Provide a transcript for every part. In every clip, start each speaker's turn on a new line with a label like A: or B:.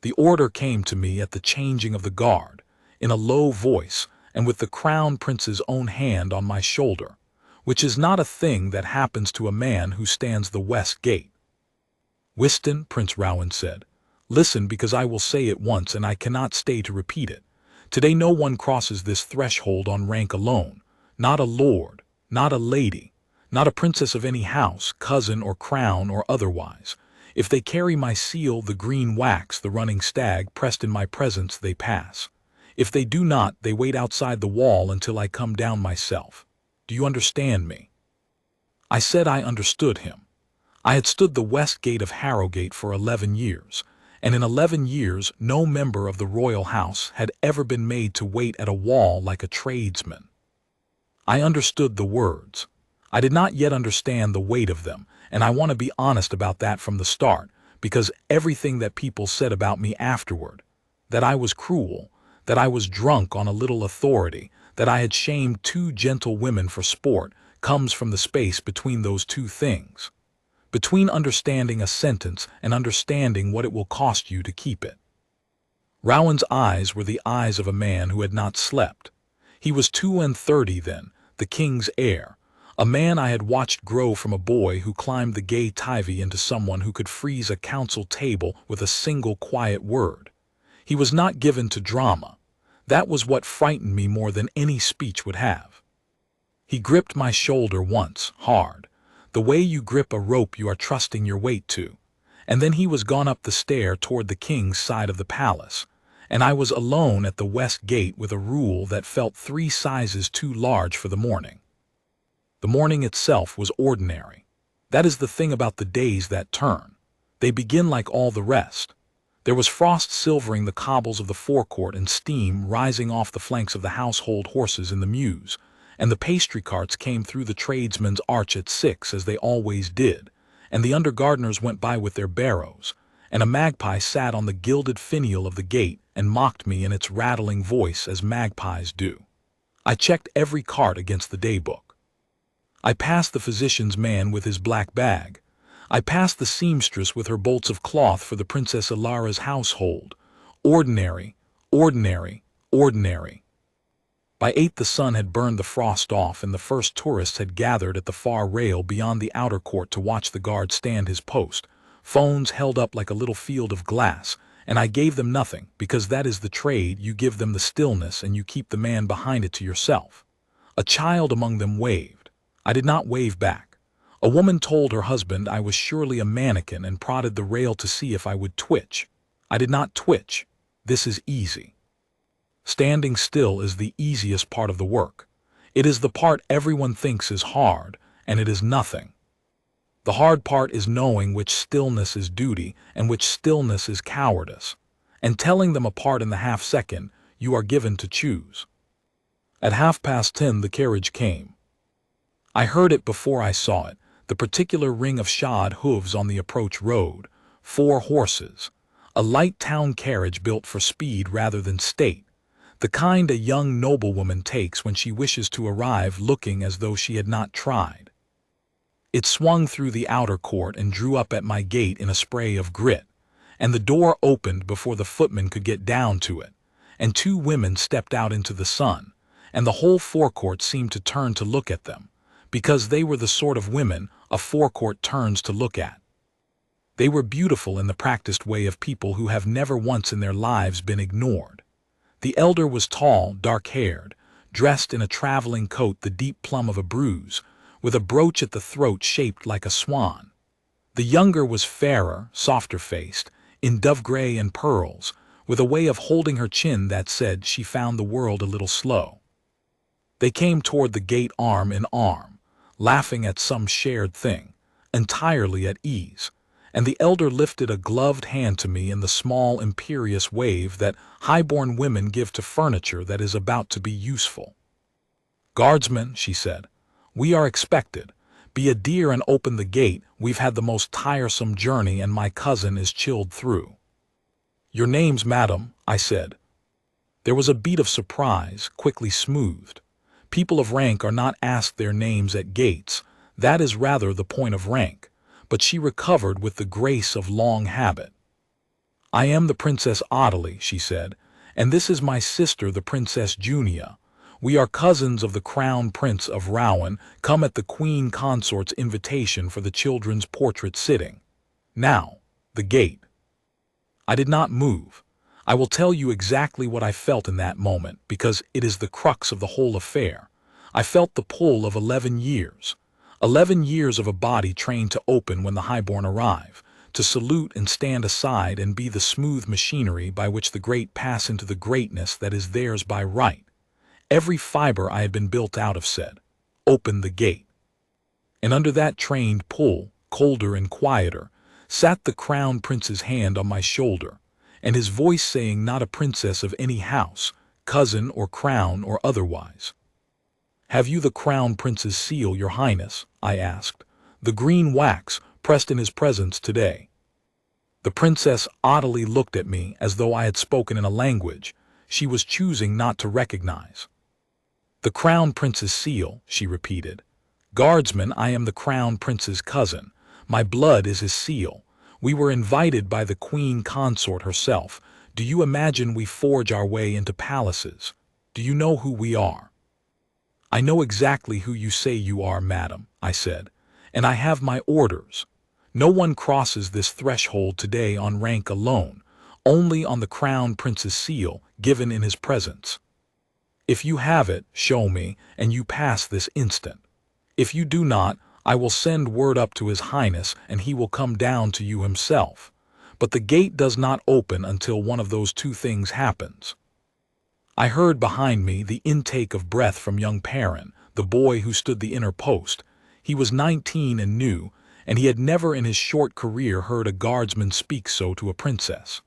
A: The order came to me at the changing of the guard, in a low voice and with the Crown Prince's own hand on my shoulder, which is not a thing that happens to a man who stands the west gate. "Wystan," Prince Rowan said, "listen, because I will say it once and I cannot stay to repeat it. Today no one crosses this threshold on rank alone, not a lord, not a lady, not a princess of any house, cousin or crown or otherwise. If they carry my seal, the green wax, the running stag, pressed in my presence, they pass. If they do not, they wait outside the wall until I come down myself. Do you understand me?" I said I understood him. I had stood the west gate of Harrogate for 11 years, and in 11 years no member of the royal house had ever been made to wait at a wall like a tradesman. I understood the words. I did not yet understand the weight of them, and I want to be honest about that from the start, because everything that people said about me afterward, that I was cruel, that I was drunk on a little authority, that I had shamed 2 gentle women for sport, comes from the space between those 2 things. Between understanding a sentence and understanding what it will cost you to keep it. Rowan's eyes were the eyes of a man who had not slept. He was 32 then, the king's heir, a man I had watched grow from a boy who climbed the gay Tivy into someone who could freeze a council table with a single quiet word. He was not given to drama. That was what frightened me more than any speech would have. He gripped my shoulder once, hard, the way you grip a rope you are trusting your weight to, and then he was gone up the stair toward the king's side of the palace, and I was alone at the west gate with a rule that felt 3 sizes too large for the morning. The morning itself was ordinary. That is the thing about the days that turn. They begin like all the rest. There was frost silvering the cobbles of the forecourt and steam rising off the flanks of the household horses in the mews, and the pastry carts came through the tradesmen's arch at 6 as they always did, and the under-gardeners went by with their barrows, and a magpie sat on the gilded finial of the gate and mocked me in its rattling voice as magpies do. I checked every cart against the daybook. I passed the physician's man with his black bag. I passed the seamstress with her bolts of cloth for the Princess Ilara's household. Ordinary, ordinary, ordinary. By 8 the sun had burned the frost off, and the first tourists had gathered at the far rail beyond the outer court to watch the guard stand his post, phones held up like a little field of glass, and I gave them nothing, because that is the trade. You give them the stillness and you keep the man behind it to yourself. A child among them waved. I did not wave back. A woman told her husband I was surely a mannequin and prodded the rail to see if I would twitch. I did not twitch. This is easy. Standing still is the easiest part of the work. It is the part everyone thinks is hard, and it is nothing. The hard part is knowing which stillness is duty and which stillness is cowardice, and telling them apart in the half-second you are given to choose. At 10:30 the carriage came. I heard it before I saw it, the particular ring of shod hooves on the approach road, 4 horses, a light town carriage built for speed rather than state, the kind a young noblewoman takes when she wishes to arrive looking as though she had not tried. It swung through the outer court and drew up at my gate in a spray of grit, and the door opened before the footman could get down to it, and 2 women stepped out into the sun, and the whole forecourt seemed to turn to look at them, because they were the sort of women a forecourt turns to look at. They were beautiful in the practiced way of people who have never once in their lives been ignored. The elder was tall, dark-haired, dressed in a traveling coat the deep plum of a bruise, with a brooch at the throat shaped like a swan. The younger was fairer, softer-faced, in dove-gray and pearls, with a way of holding her chin that said she found the world a little slow. They came toward the gate arm in arm, laughing at some shared thing, entirely at ease, and the elder lifted a gloved hand to me in the small imperious wave that high-born women give to furniture that is about to be useful. "Guardsman," she said, "we are expected. Be a dear and open the gate. We've had the most tiresome journey and my cousin is chilled through." "Your names, madam," I said. There was a beat of surprise, quickly smoothed. People of rank are not asked their names at gates. That is rather the point of rank. But she recovered with the grace of long habit. "I am the Princess Ottilie," she said, "and this is my sister, the Princess Junia. We are cousins of the Crown Prince of Rowan, come at the Queen Consort's invitation for the children's portrait sitting. Now, the gate." I did not move. I will tell you exactly what I felt in that moment, because it is the crux of the whole affair. I felt the pull of 11 years. 11 years of a body trained to open when the highborn arrive, to salute and stand aside and be the smooth machinery by which the great pass into the greatness that is theirs by right. Every fiber I had been built out of said, "Open the gate." And under that trained pull, colder and quieter, sat the Crown Prince's hand on my shoulder, and his voice saying, not a princess of any house, cousin or crown or otherwise. "Have you the Crown Prince's seal, your highness?" I asked. "The green wax pressed in his presence today." The Princess Ottilie looked at me as though I had spoken in a language she was choosing not to recognize. "The Crown Prince's seal," she repeated. "Guardsman, I am the Crown Prince's cousin. My blood is his seal. We were invited by the Queen Consort herself. Do you imagine we forge our way into palaces? Do you know who we are?" "I know exactly who you say you are, madam," I said, "and I have my orders. No one crosses this threshold today on rank alone, only on the Crown Prince's seal given in his presence. If you have it, show me, and you pass this instant. If you do not, I will send word up to his highness, and he will come down to you himself. But the gate does not open until one of those two things happens." I heard behind me the intake of breath from young Perrin, the boy who stood the inner post. He was 19 and new, and he had never in his short career heard a guardsman speak so to a princess.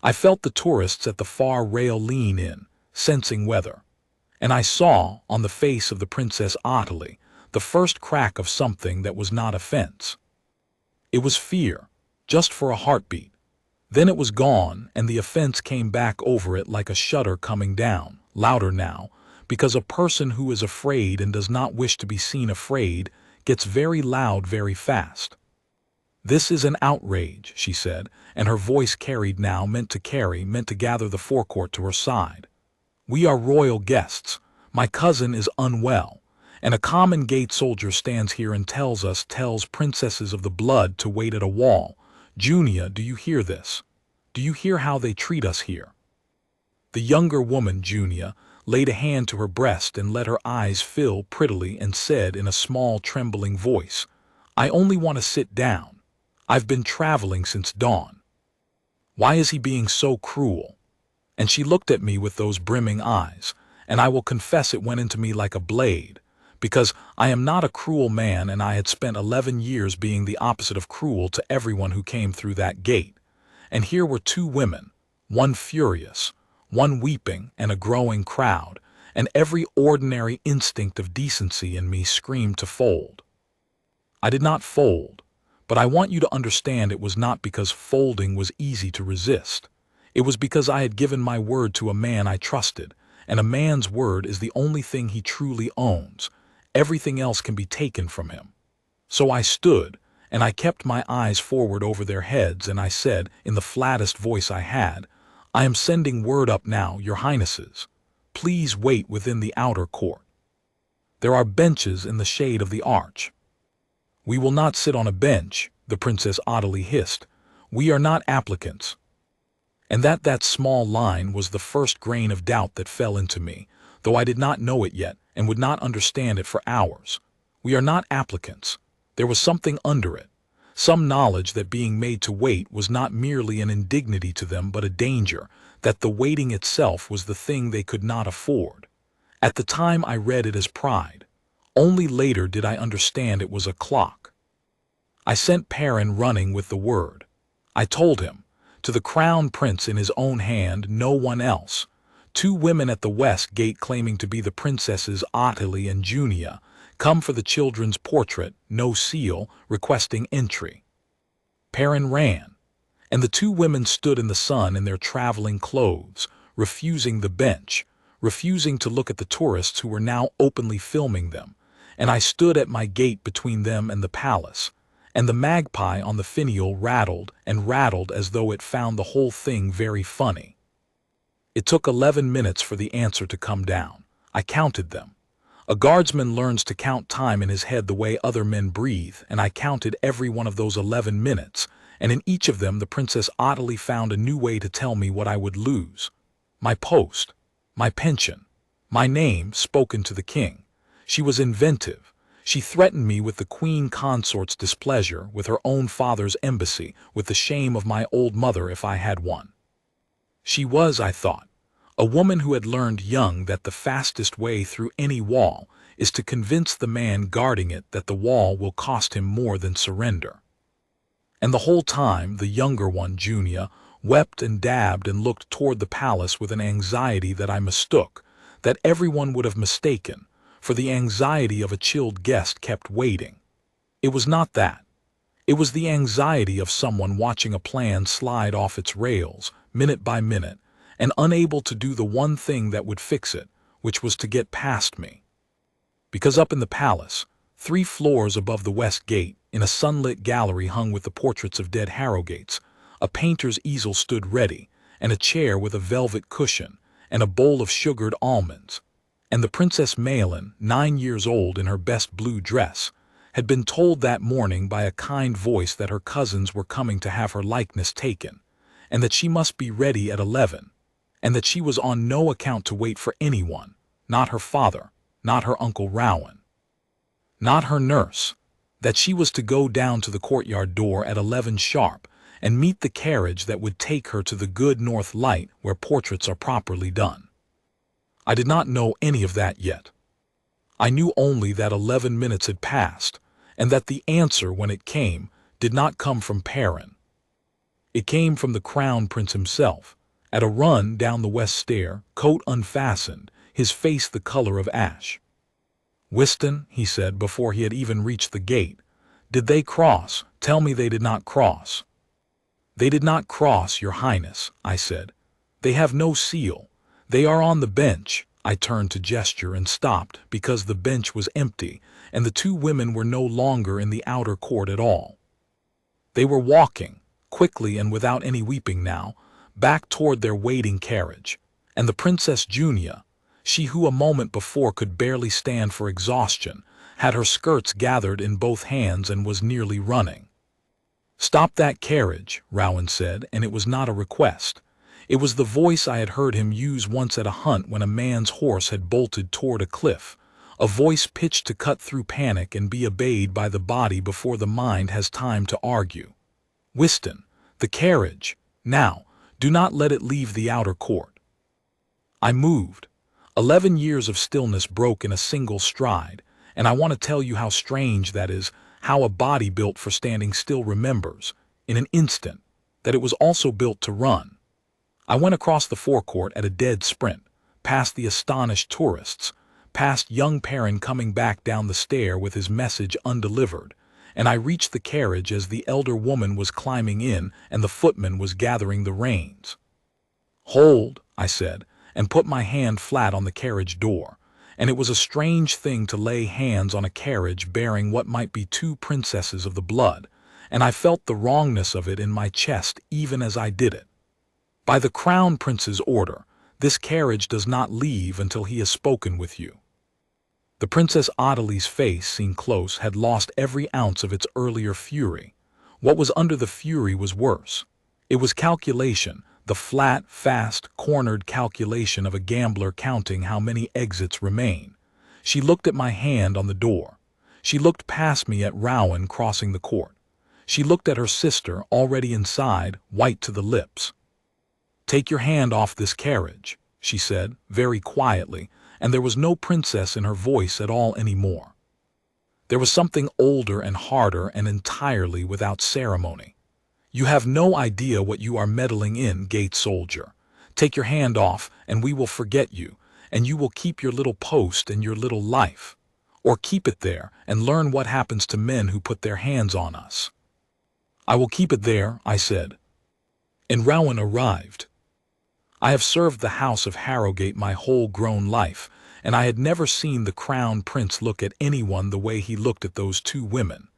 A: I felt the tourists at the far rail lean in, sensing weather. And I saw, on the face of the Princess Ottilie, the first crack of something that was not offense. It was fear, just for a heartbeat. Then it was gone, and the offense came back over it like a shutter coming down, louder now, because a person who is afraid and does not wish to be seen afraid gets very loud very fast. "This is an outrage," she said, and her voice carried now, meant to gather the forecourt to her side. "We are royal guests. My cousin is unwell, and a common gate soldier stands here and tells princesses of the blood to wait at a wall. Junia, do you hear this? Do you hear how they treat us here?" The younger woman, Junia, laid a hand to her breast and let her eyes fill prettily and said in a small trembling voice, "I only want to sit down. I've been traveling since dawn. Why is he being so cruel?" And she looked at me with those brimming eyes, and I will confess it went into me like a blade, because I am not a cruel man, and I had spent 11 years being the opposite of cruel to everyone who came through that gate. And here were two women, one furious, one weeping, and a growing crowd, and every ordinary instinct of decency in me screamed to fold. I did not fold, but I want you to understand it was not because folding was easy to resist. It was because I had given my word to a man I trusted, and a man's word is the only thing he truly owns. Everything else can be taken from him. So I stood, and I kept my eyes forward over their heads, and I said, in the flattest voice I had, "I am sending word up now, your highnesses. Please wait within the outer court. There are benches in the shade of the arch." "We will not sit on a bench," the Princess Ottilie hissed. "We are not applicants." And that small line was the first grain of doubt that fell into me, though I did not know it yet and would not understand it for hours. We are not applicants. There was something under it, some knowledge that being made to wait was not merely an indignity to them but a danger, that the waiting itself was the thing they could not afford. At the time I read it as pride. Only later did I understand it was a clock. I sent Perrin running with the word. I told him, to the Crown Prince in his own hand, no one else. Two women at the west gate claiming to be the princesses Ottilie and Junia, come for the children's portrait, no seal, requesting entry. Perrin ran, and the two women stood in the sun in their traveling clothes, refusing the bench, refusing to look at the tourists who were now openly filming them, and I stood at my gate between them and the palace, and the magpie on the finial rattled and rattled as though it found the whole thing very funny. It took 11 minutes for the answer to come down. I counted them. A guardsman learns to count time in his head the way other men breathe, and I counted every one of those 11 minutes, and in each of them the Princess Ottilie found a new way to tell me what I would lose. My post, my pension, my name spoken to the king. She was inventive. She threatened me with the queen consort's displeasure, with her own father's embassy, with the shame of my old mother if I had one. She was, I thought, a woman who had learned young that the fastest way through any wall is to convince the man guarding it that the wall will cost him more than surrender. And the whole time the younger one, Junia, wept and dabbed and looked toward the palace with an anxiety that I mistook, that everyone would have mistaken, for the anxiety of a chilled guest kept waiting. It was not that. It was the anxiety of someone watching a plan slide off its rails, minute by minute, and unable to do the one thing that would fix it, which was to get past me. Because up in the palace, 3 floors above the west gate, in a sunlit gallery hung with the portraits of dead Harrogates, a painter's easel stood ready, and a chair with a velvet cushion, and a bowl of sugared almonds. And the Princess Malin, 9 years old in her best blue dress, had been told that morning by a kind voice that her cousins were coming to have her likeness taken, and that she must be ready at 11, and that she was on no account to wait for anyone, not her father, not her Uncle Rowan, not her nurse, that she was to go down to the courtyard door at 11 sharp and meet the carriage that would take her to the good North Light where portraits are properly done. I did not know any of that yet. I knew only that 11 minutes had passed, and that the answer, when it came, did not come from Perrin. It came from the Crown Prince himself, at a run down the west stair, coat unfastened, his face the color of ash. "Wystan," he said before he had even reached the gate, "did they cross? Tell me they did not cross." "They did not cross, your highness," I said. "They have no seal. They are on the bench." I turned to gesture and stopped because the bench was empty and the 2 women were no longer in the outer court at all. They were walking, quickly and without any weeping now, back toward their waiting carriage, and the Princess Junia, she who a moment before could barely stand for exhaustion, had her skirts gathered in both hands and was nearly running. "Stop that carriage," Rowan said, and it was not a request. It was the voice I had heard him use once at a hunt when a man's horse had bolted toward a cliff, a voice pitched to cut through panic and be obeyed by the body before the mind has time to argue. "Wystan, the carriage, now, do not let it leave the outer court." I moved. 11 years of stillness broke in a single stride, and I want to tell you how strange that is, how a body built for standing still remembers, in an instant, that it was also built to run. I went across the forecourt at a dead sprint, past the astonished tourists, past young Perrin coming back down the stair with his message undelivered, and I reached the carriage as the elder woman was climbing in and the footman was gathering the reins. "Hold," I said, and put my hand flat on the carriage door, and it was a strange thing to lay hands on a carriage bearing what might be 2 princesses of the blood, and I felt the wrongness of it in my chest even as I did it. "By the Crown Prince's order, this carriage does not leave until he has spoken with you." The Princess Ottilie's face, seen close, had lost every ounce of its earlier fury. What was under the fury was worse. It was calculation, the flat, fast, cornered calculation of a gambler counting how many exits remain. She looked at my hand on the door. She looked past me at Rowan crossing the court. She looked at her sister, already inside, white to the lips. "Take your hand off this carriage," she said, very quietly, and there was no princess in her voice at all anymore. There was something older and harder and entirely without ceremony. "You have no idea what you are meddling in, gate soldier. Take your hand off, and we will forget you, and you will keep your little post and your little life. Or keep it there and learn what happens to men who put their hands on us." "I will keep it there," I said. And Rowan arrived. I have served the house of Harrogate my whole grown life, and I had never seen the Crown Prince look at anyone the way he looked at those 2 women.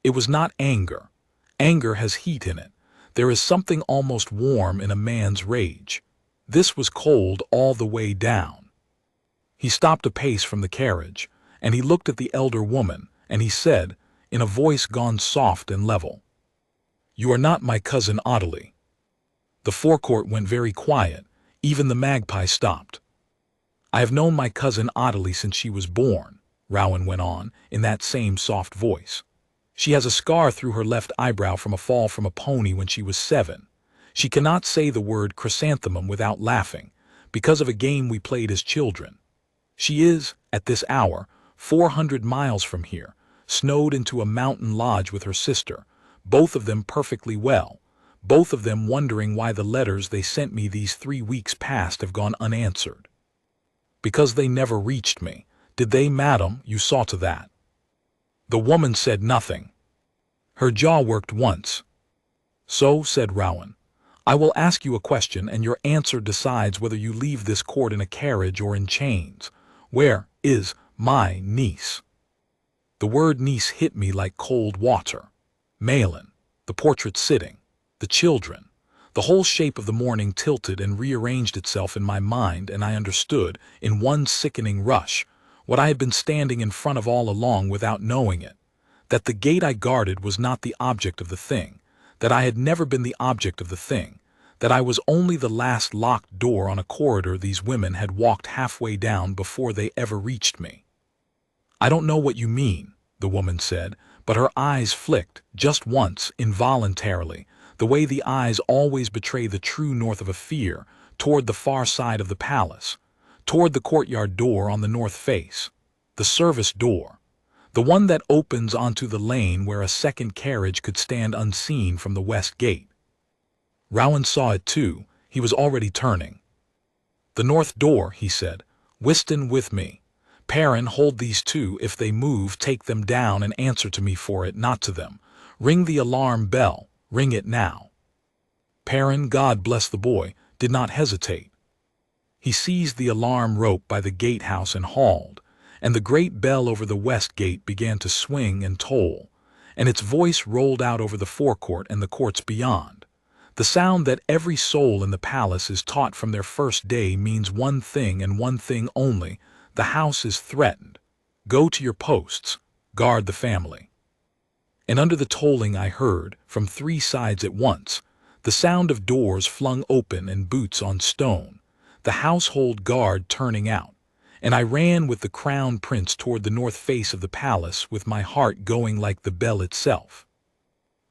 A: It was not anger. Anger has heat in it. There is something almost warm in a man's rage. This was cold all the way down. He stopped a pace from the carriage, and he looked at the elder woman, and he said, in a voice gone soft and level, "You are not my cousin Ottilie." The forecourt went very quiet. Even the magpie stopped. "I have known my cousin Ottilie since she was born," Rowan went on, in that same soft voice. "She has a scar through her left eyebrow from a fall from a pony when she was 7. She cannot say the word chrysanthemum without laughing, because of a game we played as children. She is, at this hour, 400 miles from here, snowed into a mountain lodge with her sister, both of them perfectly well, both of them wondering why the letters they sent me these 3 weeks past have gone unanswered. Because they never reached me. Did they, madam? You saw to that." The woman said nothing. Her jaw worked once. "So," said Rowan, "I will ask you a question, and your answer decides whether you leave this court in a carriage or in chains. Where is my niece?" The word niece hit me like cold water. Malin, the portrait sitting, the children, the whole shape of the morning tilted and rearranged itself in my mind, and I understood, in one sickening rush, what I had been standing in front of all along without knowing it, that the gate I guarded was not the object of the thing, that I had never been the object of the thing, that I was only the last locked door on a corridor these women had walked halfway down before they ever reached me. "I don't know what you mean," the woman said, but her eyes flicked, just once, involuntarily, the way the eyes always betray the true north of a fear, toward the far side of the palace, toward the courtyard door on the north face, the service door, the one that opens onto the lane where a second carriage could stand unseen from the west gate. Rowan saw it too. He was already turning. "The north door," he said. "Wystan with me. Perrin, hold these two. If they move, take them down and answer to me for it, not to them. Ring the alarm bell. Ring it now." Perrin, God bless the boy, did not hesitate. He seized the alarm rope by the gatehouse and hauled, and the great bell over the west gate began to swing and toll, and its voice rolled out over the forecourt and the courts beyond. The sound that every soul in the palace is taught from their first day means one thing and one thing only: the house is threatened. Go to your posts. Guard the family. And under the tolling I heard, from 3 sides at once, the sound of doors flung open and boots on stone, the household guard turning out, and I ran with the Crown Prince toward the north face of the palace, with my heart going like the bell itself.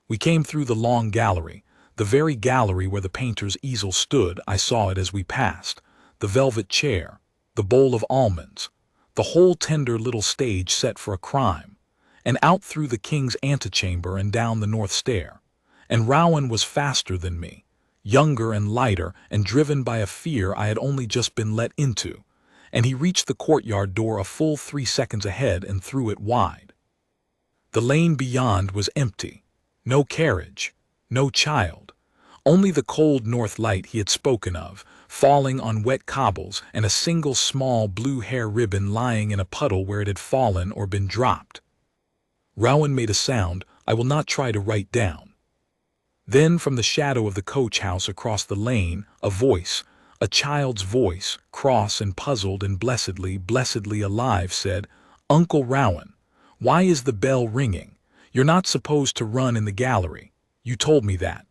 A: We came through the long gallery, the very gallery where the painter's easel stood. I saw it as we passed, the velvet chair, the bowl of almonds, the whole tender little stage set for a crime, and out through the king's antechamber and down the north stair. And Rowan was faster than me, younger and lighter, and driven by a fear I had only just been let into, and he reached the courtyard door a full 3 seconds ahead and threw it wide. The lane beyond was empty. No carriage, no child, only the cold north light he had spoken of, falling on wet cobbles, and a single small blue hair ribbon lying in a puddle where it had fallen or been dropped. Rowan made a sound I will not try to write down. Then from the shadow of the coach house across the lane, a voice, a child's voice, cross and puzzled and blessedly alive, said, "Uncle Rowan, why is the bell ringing? You're not supposed to run in the gallery. You told me that."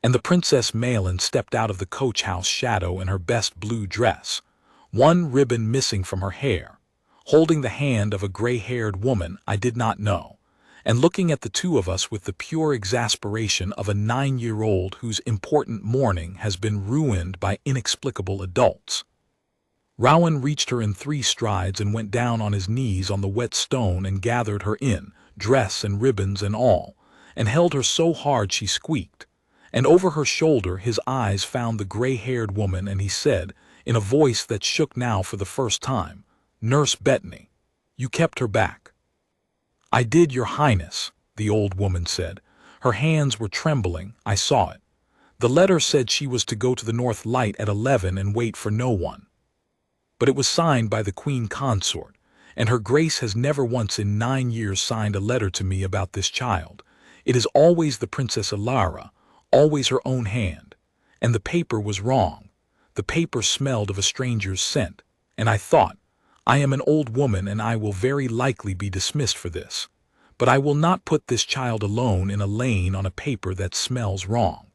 A: And the Princess Malin stepped out of the coach house shadow in her best blue dress, one ribbon missing from her hair, holding the hand of a gray-haired woman I did not know, and looking at the two of us with the pure exasperation of a 9-year-old whose important morning has been ruined by inexplicable adults. Rowan reached her in 3 strides and went down on his knees on the wet stone and gathered her in, dress and ribbons and all, and held her so hard she squeaked. And over her shoulder his eyes found the gray-haired woman, and he said, in a voice that shook now for the first time, "Nurse Bettany, you kept her back." "I did, Your Highness," the old woman said. Her hands were trembling, I saw it. The letter said she was to go to the North Light at 11 and wait for no one. But it was signed by the Queen Consort, and her grace has never once in 9 years signed a letter to me about this child. It is always the Princess Alara, always her own hand. And the paper was wrong. The paper smelled of a stranger's scent, and I thought, I am an old woman and I will very likely be dismissed for this. But I will not put this child alone in a lane on a paper that smells wrong.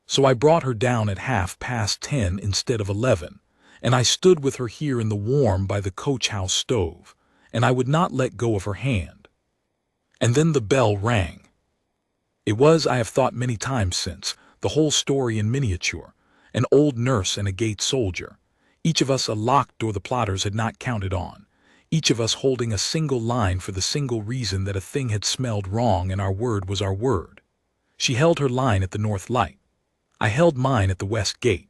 A: So I brought her down at 10:30 instead of 11, and I stood with her here in the warm by the coach-house stove, and I would not let go of her hand. And then the bell rang. It was, I have thought many times since, the whole story in miniature, an old nurse and a gate soldier, each of us a locked door the plotters had not counted on, each of us holding a single line for the single reason that a thing had smelled wrong and our word was our word. She held her line at the north light. I held mine at the west gate,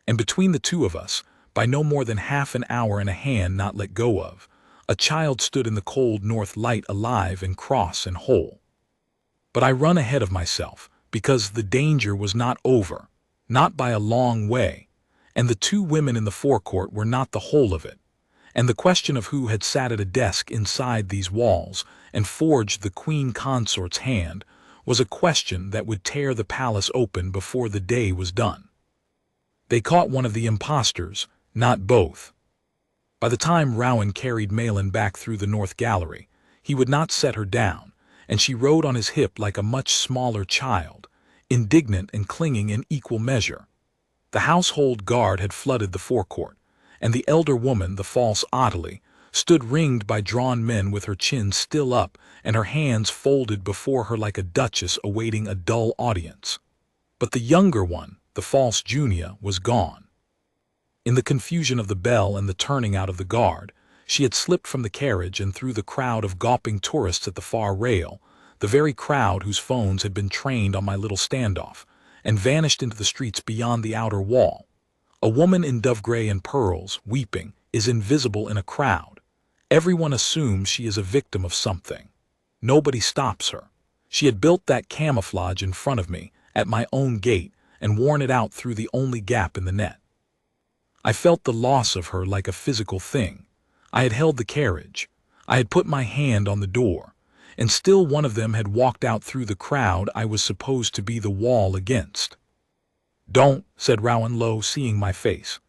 A: and between the two of us, by no more than half an hour and a hand not let go of, a child stood in the cold north light alive and cross and whole. But I run ahead of myself, because the danger was not over, not by a long way, and the two women in the forecourt were not the whole of it, and the question of who had sat at a desk inside these walls and forged the queen consort's hand was a question that would tear the palace open before the day was done. They caught one of the impostors, not both. By the time Rowan carried Malin back through the north gallery, he would not set her down, and she rode on his hip like a much smaller child, indignant and clinging in equal measure. The household guard had flooded the forecourt, and the elder woman, the false Ottilie, stood ringed by drawn men with her chin still up and her hands folded before her like a duchess awaiting a dull audience. But the younger one, the false Junia, was gone. In the confusion of the bell and the turning out of the guard, she had slipped from the carriage and through the crowd of gawping tourists at the far rail, the very crowd whose phones had been trained on my little standoff, and vanished into the streets beyond the outer wall. A woman in dove gray and pearls, weeping, is invisible in a crowd. Everyone assumes she is a victim of something. Nobody stops her. She had built that camouflage in front of me, at my own gate, and worn it out through the only gap in the net. I felt the loss of her like a physical thing. I had held the carriage. I had put my hand on the door, and still one of them had walked out through the crowd I was supposed to be the wall against. "Don't," said Rowan low, seeing my face.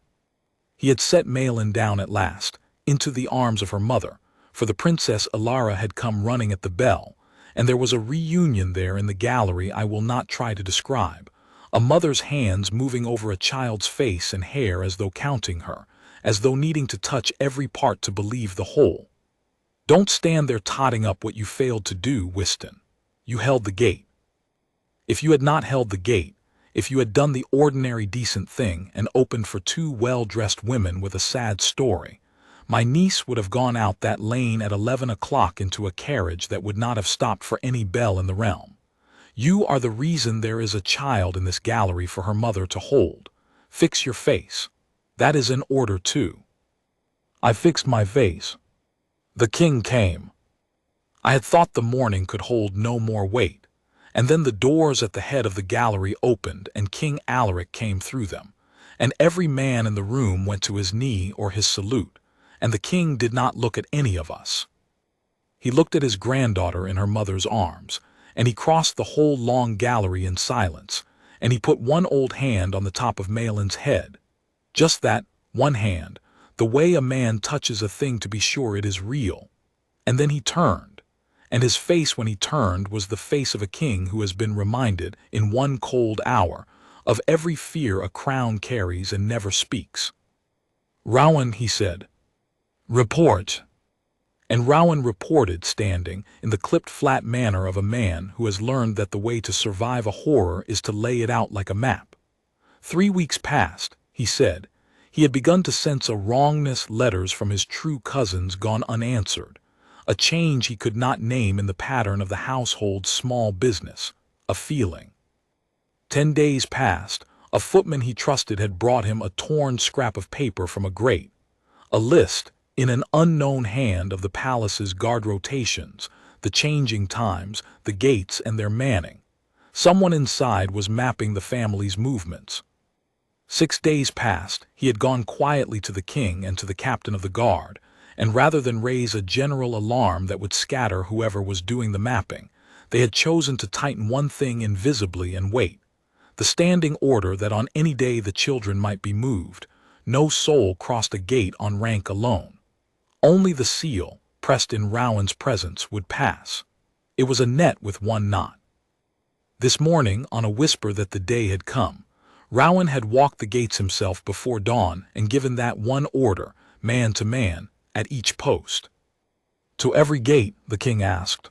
A: He had set Malin down at last, into the arms of her mother, for the Princess Alara had come running at the bell, and there was a reunion there in the gallery I will not try to describe, a mother's hands moving over a child's face and hair as though counting her, as though needing to touch every part to believe the whole. Don't stand there totting up what you failed to do, Wystan. You held the gate. If you had not held the gate, if you had done the ordinary decent thing and opened for two well-dressed women with a sad story, my niece would have gone out that lane at 11 o'clock into a carriage that would not have stopped for any bell in the realm. You are the reason there is a child in this gallery for her mother to hold. Fix your face. That is an order too. I fixed my face. The king came. I had thought the morning could hold no more weight, and then the doors at the head of the gallery opened and King Alaric came through them, and every man in the room went to his knee or his salute, and the king did not look at any of us. He looked at his granddaughter in her mother's arms, and he crossed the whole long gallery in silence, and he put one old hand on the top of Malin's head. Just that, one hand, the way a man touches a thing to be sure it is real. And then he turned, and his face when he turned was the face of a king who has been reminded, in one cold hour, of every fear a crown carries and never speaks. "Rowan," he said, "report." And Rowan reported, standing in the clipped flat manner of a man who has learned that the way to survive a horror is to lay it out like a map. 3 weeks past, he said, he had begun to sense a wrongness, letters from his true cousins gone unanswered, a change he could not name in the pattern of the household's small business, a feeling. 10 days past, a footman he trusted had brought him a torn scrap of paper from a grate, a list, in an unknown hand, of the palace's guard rotations, the changing times, the gates and their manning. Someone inside was mapping the family's movements. 6 days past, he had gone quietly to the king and to the captain of the guard, and rather than raise a general alarm that would scatter whoever was doing the mapping, they had chosen to tighten one thing invisibly and wait. The standing order that on any day the children might be moved, no soul crossed a gate on rank alone. Only the seal, pressed in Rowan's presence, would pass. It was a net with one knot. This morning, on a whisper that the day had come, Rowan had walked the gates himself before dawn and given that one order, man to man, at each post. "To every gate?" the king asked.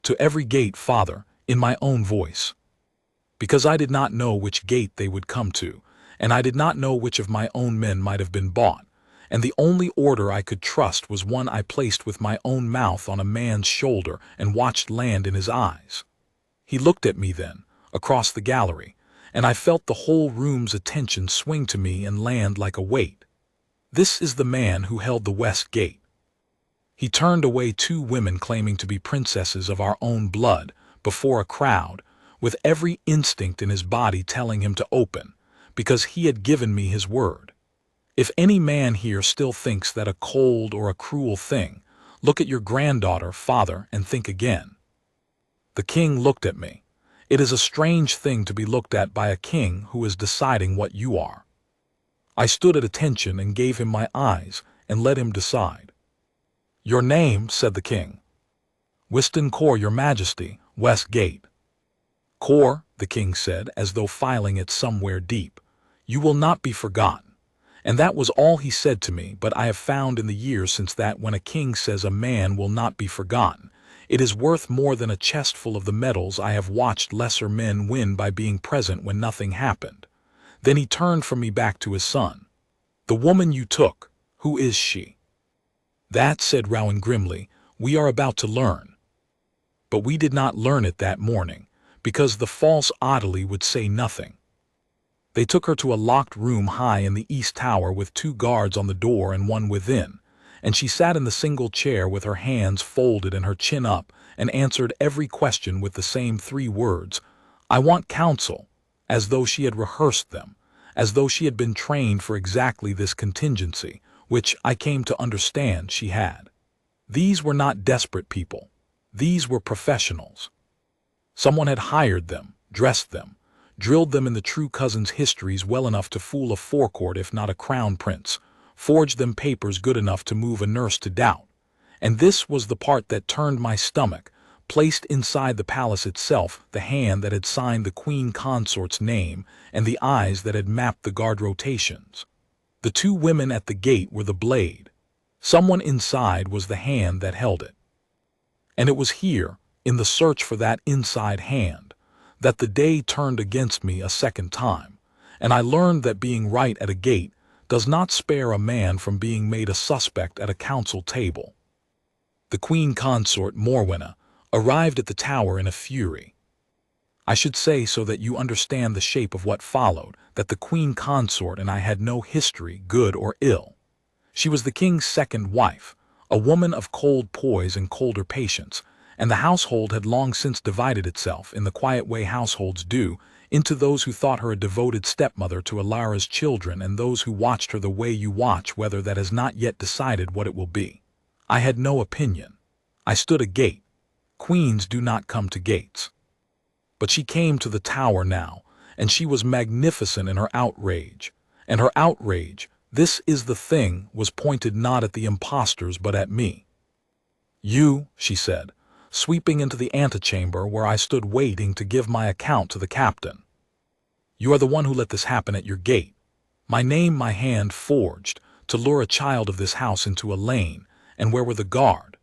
A: "To every gate, father," in my own voice. Because I did not know which gate they would come to, and I did not know which of my own men might have been bought, and the only order I could trust was one I placed with my own mouth on a man's shoulder and watched land in his eyes. He looked at me then, across the gallery, and I felt the whole room's attention swing to me and land like a weight. This is the man who held the west gate. He turned away 2 women claiming to be princesses of our own blood before a crowd, with every instinct in his body telling him to open, because he had given me his word. If any man here still thinks that a cold or a cruel thing, look at your granddaughter, father, and think again. The king looked at me. It is a strange thing to be looked at by a king who is deciding what you are. I stood at attention and gave him my eyes and let him decide. "Your name," said the king. "Wystan Corr, your majesty, West Gate." "Corr," the king said, as though filing it somewhere deep, "you will not be forgotten." And that was all he said to me, but I have found in the years since that when a king says a man will not be forgotten, it is worth more than a chestful of the medals I have watched lesser men win by being present when nothing happened. Then he turned from me back to his son. "The woman you took, who is she?" "That," said Rowan grimly, "we are about to learn." But we did not learn it that morning, because the false Ottilie would say nothing. They took her to a locked room high in the east tower with 2 guards on the door and 1 within, and she sat in the single chair with her hands folded and her chin up and answered every question with the same 3 words, "I want counsel," as though she had rehearsed them, as though she had been trained for exactly this contingency, which I came to understand she had. These were not desperate people. These were professionals. Someone had hired them, dressed them, drilled them in the true cousin's histories well enough to fool a forecourt if not a crown prince, forged them papers good enough to move a nurse to doubt. And this was the part that turned my stomach, placed inside the palace itself the hand that had signed the queen consort's name and the eyes that had mapped the guard rotations. The 2 women at the gate were the blade. Someone inside was the hand that held it. And it was here, in the search for that inside hand, that the day turned against me a second time, and I learned that being right at a gate does not spare a man from being made a suspect at a council table. The queen consort, Morwenna, arrived at the tower in a fury. I should say, so that you understand the shape of what followed, that the queen consort and I had no history, good or ill. She was the king's second wife, a woman of cold poise and colder patience, and the household had long since divided itself, in the quiet way households do, into those who thought her a devoted stepmother to Alara's children and those who watched her the way you watch weather that has not yet decided what it will be. I had no opinion. I stood a gate. Queens do not come to gates. But she came to the tower now, and she was magnificent in her outrage. And her outrage, this is the thing, was pointed not at the impostors but at me. "You," she said, sweeping into the antechamber where I stood waiting to give my account to the captain. "You are the one who let this happen at your gate. My name my hand forged, to lure a child of this house into a lane, and where were the guard?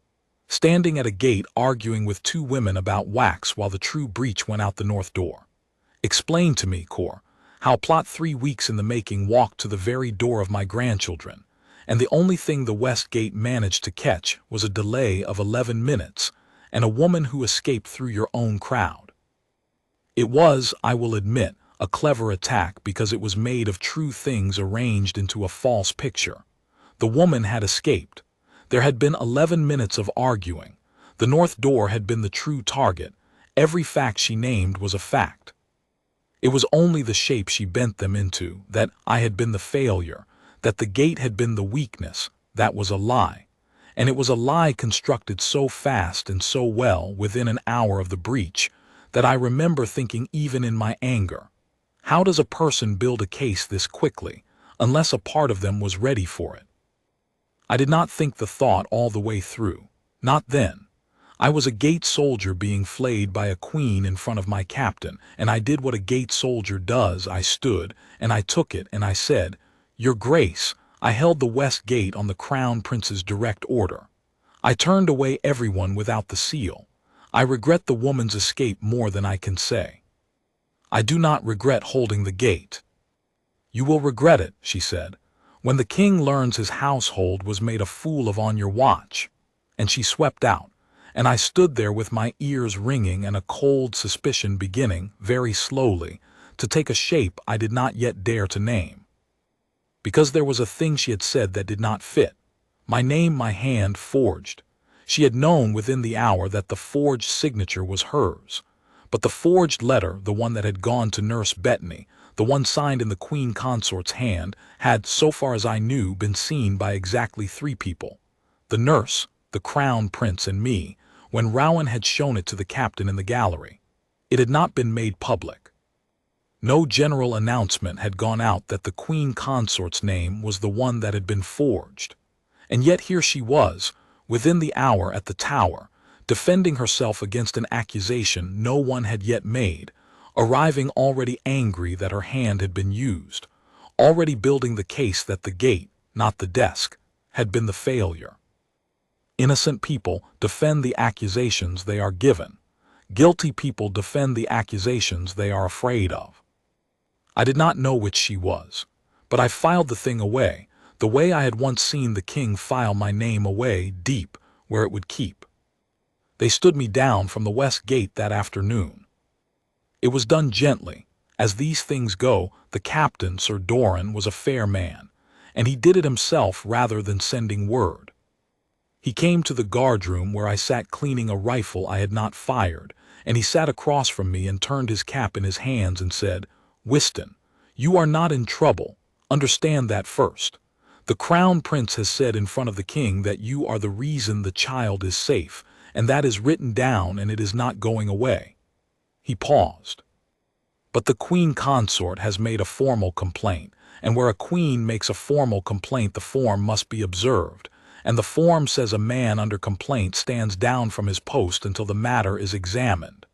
A: Standing at a gate arguing with 2 women about wax while the true breach went out the north door. Explain to me, Corr, how plot 3 weeks in the making walked to the very door of my grandchildren, and the only thing the West Gate managed to catch was a delay of 11 minutes, and a woman who escaped through your own crowd. It was, I will admit, a clever attack because it was made of true things arranged into a false picture. The woman had escaped. There had been 11 minutes of arguing. The north door had been the true target. Every fact she named was a fact. It was only the shape she bent them into, that I had been the failure, that the gate had been the weakness, that was a lie. and it was a lie constructed so fast and so well within an hour of the breach that I remember thinking even in my anger, how does a person build a case this quickly, unless a part of them was ready for it? I did not think the thought all the way through. Not then. I was a gate soldier being flayed by a queen in front of my captain, and I did what a gate soldier does. I stood, and I took it, and I said, "Your Grace, I held the west gate on the Crown Prince's direct order. I turned away everyone without the seal. I regret the woman's escape more than I can say. I do not regret holding the gate." "You will regret it," she said, "when the king learns his household was made a fool of on your watch." And she swept out, and I stood there with my ears ringing and a cold suspicion beginning, very slowly, to take a shape I did not yet dare to name. Because there was a thing she had said that did not fit. My name my hand forged. She had known within the hour that the forged signature was hers. But the forged letter, the one that had gone to Nurse Bettany, the one signed in the Queen Consort's hand, had, so far as I knew, been seen by exactly 3 people. The nurse, the Crown Prince, and me, when Rowan had shown it to the captain in the gallery. It had not been made public. No general announcement had gone out that the Queen Consort's name was the one that had been forged. And yet here she was, within the hour at the Tower, defending herself against an accusation no one had yet made, arriving already angry that her hand had been used, already building the case that the gate, not the desk, had been the failure. Innocent people defend the accusations they are given. Guilty people defend the accusations they are afraid of. I did not know which she was, but I filed the thing away, the way I had once seen the king file my name away deep where it would keep. They stood me down from the west gate that afternoon. It was done gently. As these things go, the captain, Sir Doran, was a fair man, and he did it himself rather than sending word. He came to the guardroom where I sat cleaning a rifle I had not fired, and he sat across from me and turned his cap in his hands and said, "Wystan, you are not in trouble. Understand that first. The Crown Prince has said in front of the king that you are the reason the child is safe, and that is written down and it is not going away." He paused. "But the Queen Consort has made a formal complaint, and where a queen makes a formal complaint the form must be observed, and the form says a man under complaint stands down from his post until the matter is examined.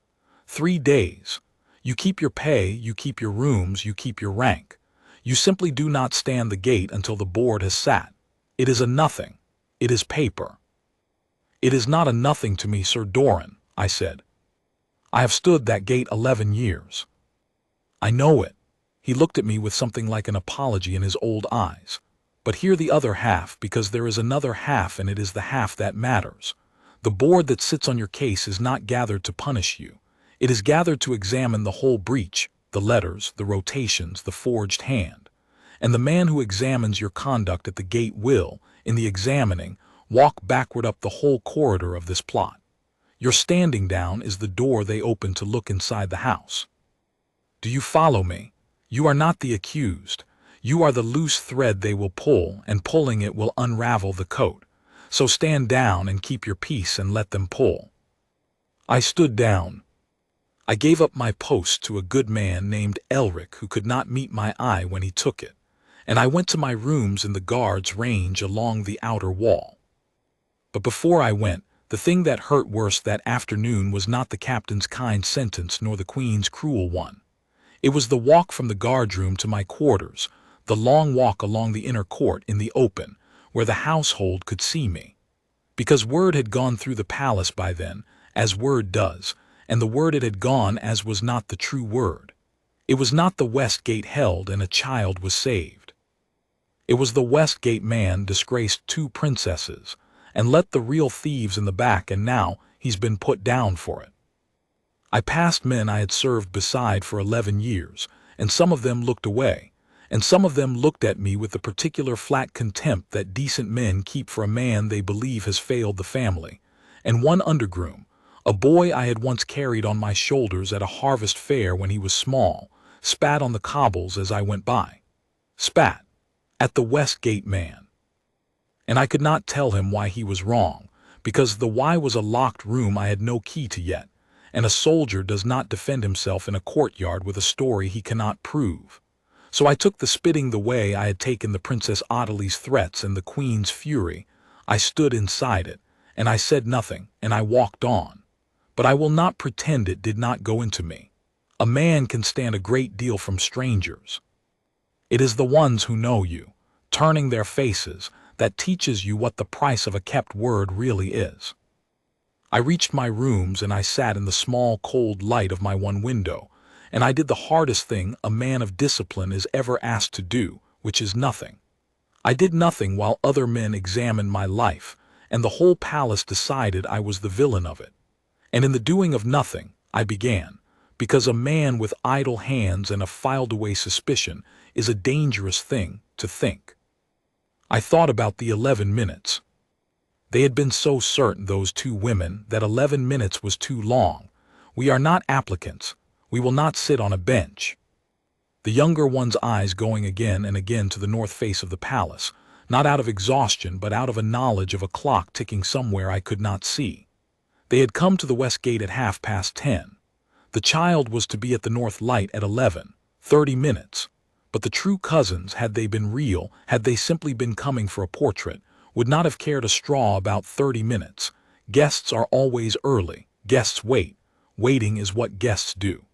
A: 3 days. You keep your pay, you keep your rooms, you keep your rank. You simply do not stand the gate until the board has sat. It is a nothing. It is paper." "It is not a nothing to me, Sir Doran," I said. "I have stood that gate 11 years. I know it." He looked at me with something like an apology in his old eyes. "But hear the other half, because there is another half, and it is the half that matters. The board that sits on your case is not gathered to punish you. It is gathered to examine the whole breach, the letters, the rotations, the forged hand. And the man who examines your conduct at the gate will, in the examining, walk backward up the whole corridor of this plot. Your standing down is the door they open to look inside the house. Do you follow me? You are not the accused. You are the loose thread they will pull, and pulling it will unravel the coat. So stand down and keep your peace and let them pull." I stood down. I gave up my post to a good man named Elric who could not meet my eye when he took it, and I went to my rooms in the guard's range along the outer wall. But before I went, the thing that hurt worse that afternoon was not the captain's kind sentence nor the queen's cruel one. It was the walk from the guardroom to my quarters, the long walk along the inner court in the open, where the household could see me. Because word had gone through the palace by then, as word does, and the word it had gone as was not the true word. It was not the West Gate held and a child was saved. It was the West Gate man disgraced 2 princesses, and let the real thieves in the back, and now he's been put down for it. I passed men I had served beside for 11 years, and some of them looked away, and some of them looked at me with the particular flat contempt that decent men keep for a man they believe has failed the family, and one undergroom, a boy I had once carried on my shoulders at a harvest fair when he was small, spat on the cobbles as I went by. Spat. At the West Gate man. And I could not tell him why he was wrong, because the why was a locked room I had no key to yet, and a soldier does not defend himself in a courtyard with a story he cannot prove. So I took the spitting the way I had taken the Princess Ottilie's threats and the Queen's fury. I stood inside it, and I said nothing, and I walked on. But I will not pretend it did not go into me. A man can stand a great deal from strangers. It is the ones who know you, turning their faces, that teaches you what the price of a kept word really is. I reached my rooms and I sat in the small cold light of my one window, and I did the hardest thing a man of discipline is ever asked to do, which is nothing. I did nothing while other men examined my life, and the whole palace decided I was the villain of it. And in the doing of nothing, I began, because a man with idle hands and a filed-away suspicion is a dangerous thing to think. I thought about the 11 minutes. They had been so certain, those two women, that 11 minutes was too long. We are not applicants. We will not sit on a bench. The younger one's eyes going again and again to the north face of the palace, not out of exhaustion but out of a knowledge of a clock ticking somewhere I could not see. They had come to the west gate at 10:30. The child was to be at the north light at 11:30 minutes. But the true cousins, had they been real, had they simply been coming for a portrait, would not have cared a straw about 30 minutes. Guests are always early. Guests wait. Waiting is what guests do.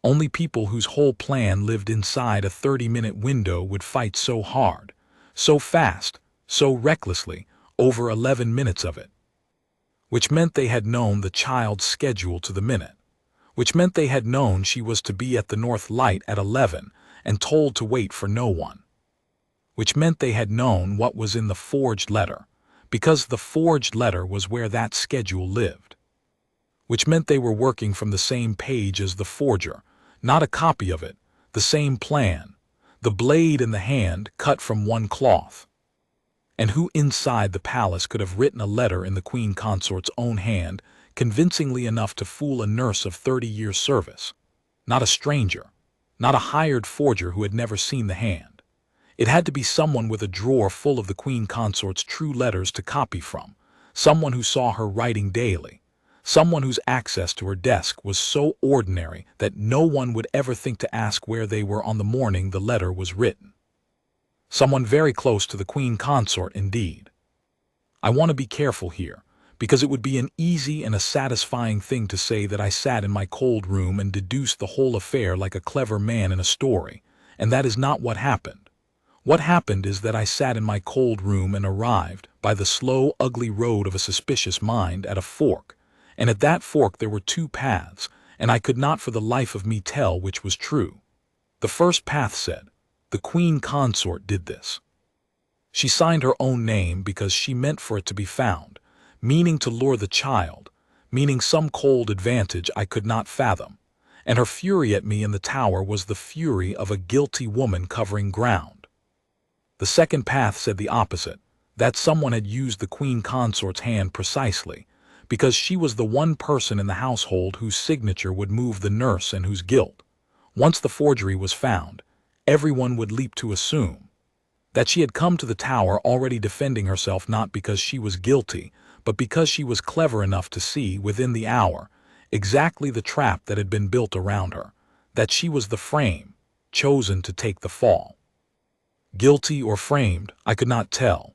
A: Only people whose whole plan lived inside a 30-minute window would fight so hard, so fast, so recklessly, over 11 minutes of it. Which meant they had known the child's schedule to the minute. Which meant they had known she was to be at the north light at 11, and told to wait for no one. Which meant they had known what was in the forged letter, because the forged letter was where that schedule lived. Which meant they were working from the same page as the forger, not a copy of it, the same plan, the blade and the hand cut from one cloth. And who inside the palace could have written a letter in the Queen Consort's own hand, convincingly enough to fool a nurse of 30 years' service? Not a stranger. Not a hired forger who had never seen the hand. It had to be someone with a drawer full of the Queen Consort's true letters to copy from, someone who saw her writing daily, someone whose access to her desk was so ordinary that no one would ever think to ask where they were on the morning the letter was written. Someone very close to the Queen Consort indeed. I want to be careful here, because it would be an easy and a satisfying thing to say that I sat in my cold room and deduced the whole affair like a clever man in a story, and that is not what happened. What happened is that I sat in my cold room and arrived, by the slow, ugly road of a suspicious mind, at a fork, and at that fork there were two paths, and I could not for the life of me tell which was true. The first path said, "The Queen Consort did this." She signed her own name because she meant for it to be found, meaning to lure the child, meaning some cold advantage I could not fathom, and her fury at me in the tower was the fury of a guilty woman covering ground. The second path said the opposite, that someone had used the Queen Consort's hand precisely, because she was the one person in the household whose signature would move the nurse and whose guilt, once the forgery was found, everyone would leap to assume. That she had come to the tower already defending herself not because she was guilty, but because she was clever enough to see, within the hour, exactly the trap that had been built around her, that she was the frame, chosen to take the fall. Guilty or framed, I could not tell.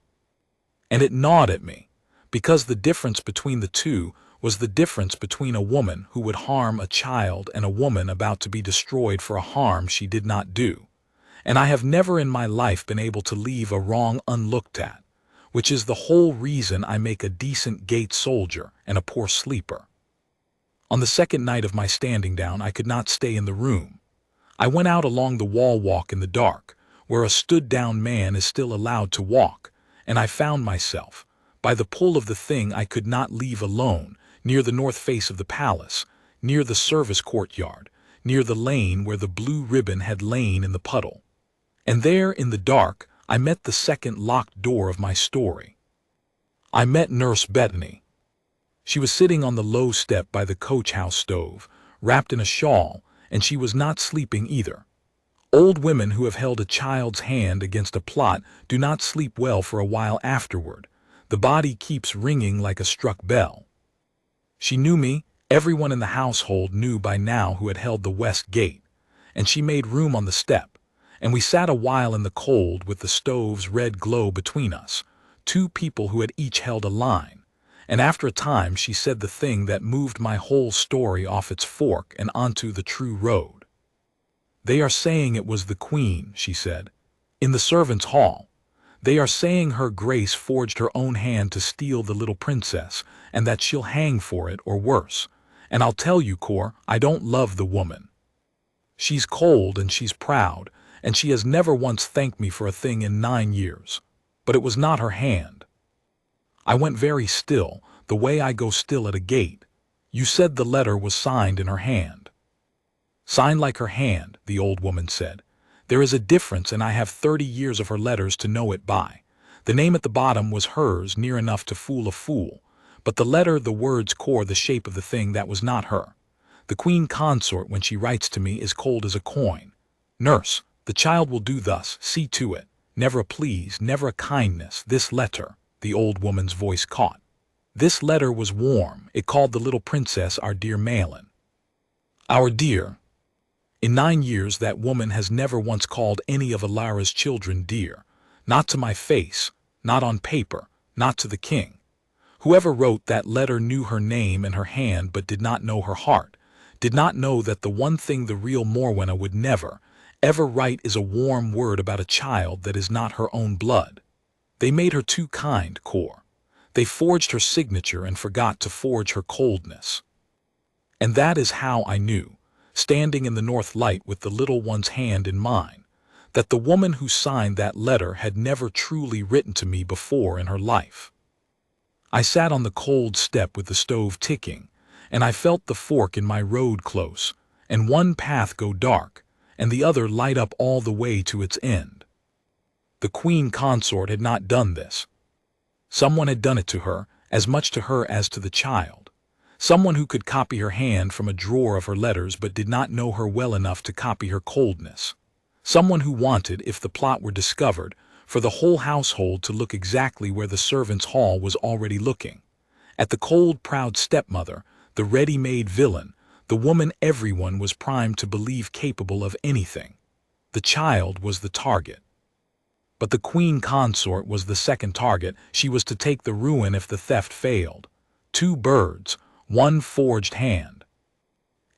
A: And it gnawed at me, because the difference between the two was the difference between a woman who would harm a child and a woman about to be destroyed for a harm she did not do. And I have never in my life been able to leave a wrong unlooked at, which is the whole reason I make a decent gate soldier and a poor sleeper. On the second night of my standing down, I could not stay in the room. I went out along the wall walk in the dark, where a stood-down man is still allowed to walk, and I found myself, by the pull of the thing I could not leave alone, near the north face of the palace, near the service courtyard, near the lane where the blue ribbon had lain in the puddle. And there, in the dark, I met the second locked door of my story. I met Nurse Bettany. She was sitting on the low step by the coach-house stove, wrapped in a shawl, and she was not sleeping either. Old women who have held a child's hand against a plot do not sleep well for a while afterward. The body keeps ringing like a struck bell. She knew me. Everyone in the household knew by now who had held the west gate, and she made room on the step, and we sat a while in the cold with the stove's red glow between us, two people who had each held a line, and after a time she said the thing that moved my whole story off its fork and onto the true road. "They are saying it was the Queen," she said, "in the servants' hall. They are saying her grace forged her own hand to steal the little princess, and that she'll hang for it or worse. And I'll tell you, Corr, I don't love the woman. She's cold and she's proud, and she has never once thanked me for a thing in 9 years. But it was not her hand." I went very still, the way I go still at a gate. "You said the letter was signed in her hand." "Signed like her hand," the old woman said. "There is a difference, and I have 30 years of her letters to know it by. The name at the bottom was hers, near enough to fool a fool. But the letter, the words, Corr, the shape of the thing, that was not her. The queen consort, when she writes to me, is cold as a coin. Nurse, the child will do thus, see to it. Never a please, never a kindness. This letter," the old woman's voice caught. "This letter was warm. It called the little princess our dear Malin. Our dear. In 9 years that woman has never once called any of Alara's children dear. Not to my face, not on paper, not to the king. Whoever wrote that letter knew her name and her hand but did not know her heart, did not know that the one thing the real Morwenna would never, ever write is a warm word about a child that is not her own blood. They made her too kind, Corr. They forged her signature and forgot to forge her coldness. And that is how I knew, standing in the north light with the little one's hand in mine, that the woman who signed that letter had never truly written to me before in her life. I sat on the cold step with the stove ticking, and I felt the fork in my road close, and one path go dark, and the other light up all the way to its end. The queen consort had not done this. Someone had done it to her, as much to her as to the child. Someone who could copy her hand from a drawer of her letters but did not know her well enough to copy her coldness. Someone who wanted, if the plot were discovered, for the whole household to look exactly where the servants' hall was already looking. At the cold, proud stepmother, the ready-made villain, the woman everyone was primed to believe capable of anything. The child was the target. But the queen consort was the second target. She was to take the ruin if the theft failed. 2 birds, 1 forged hand.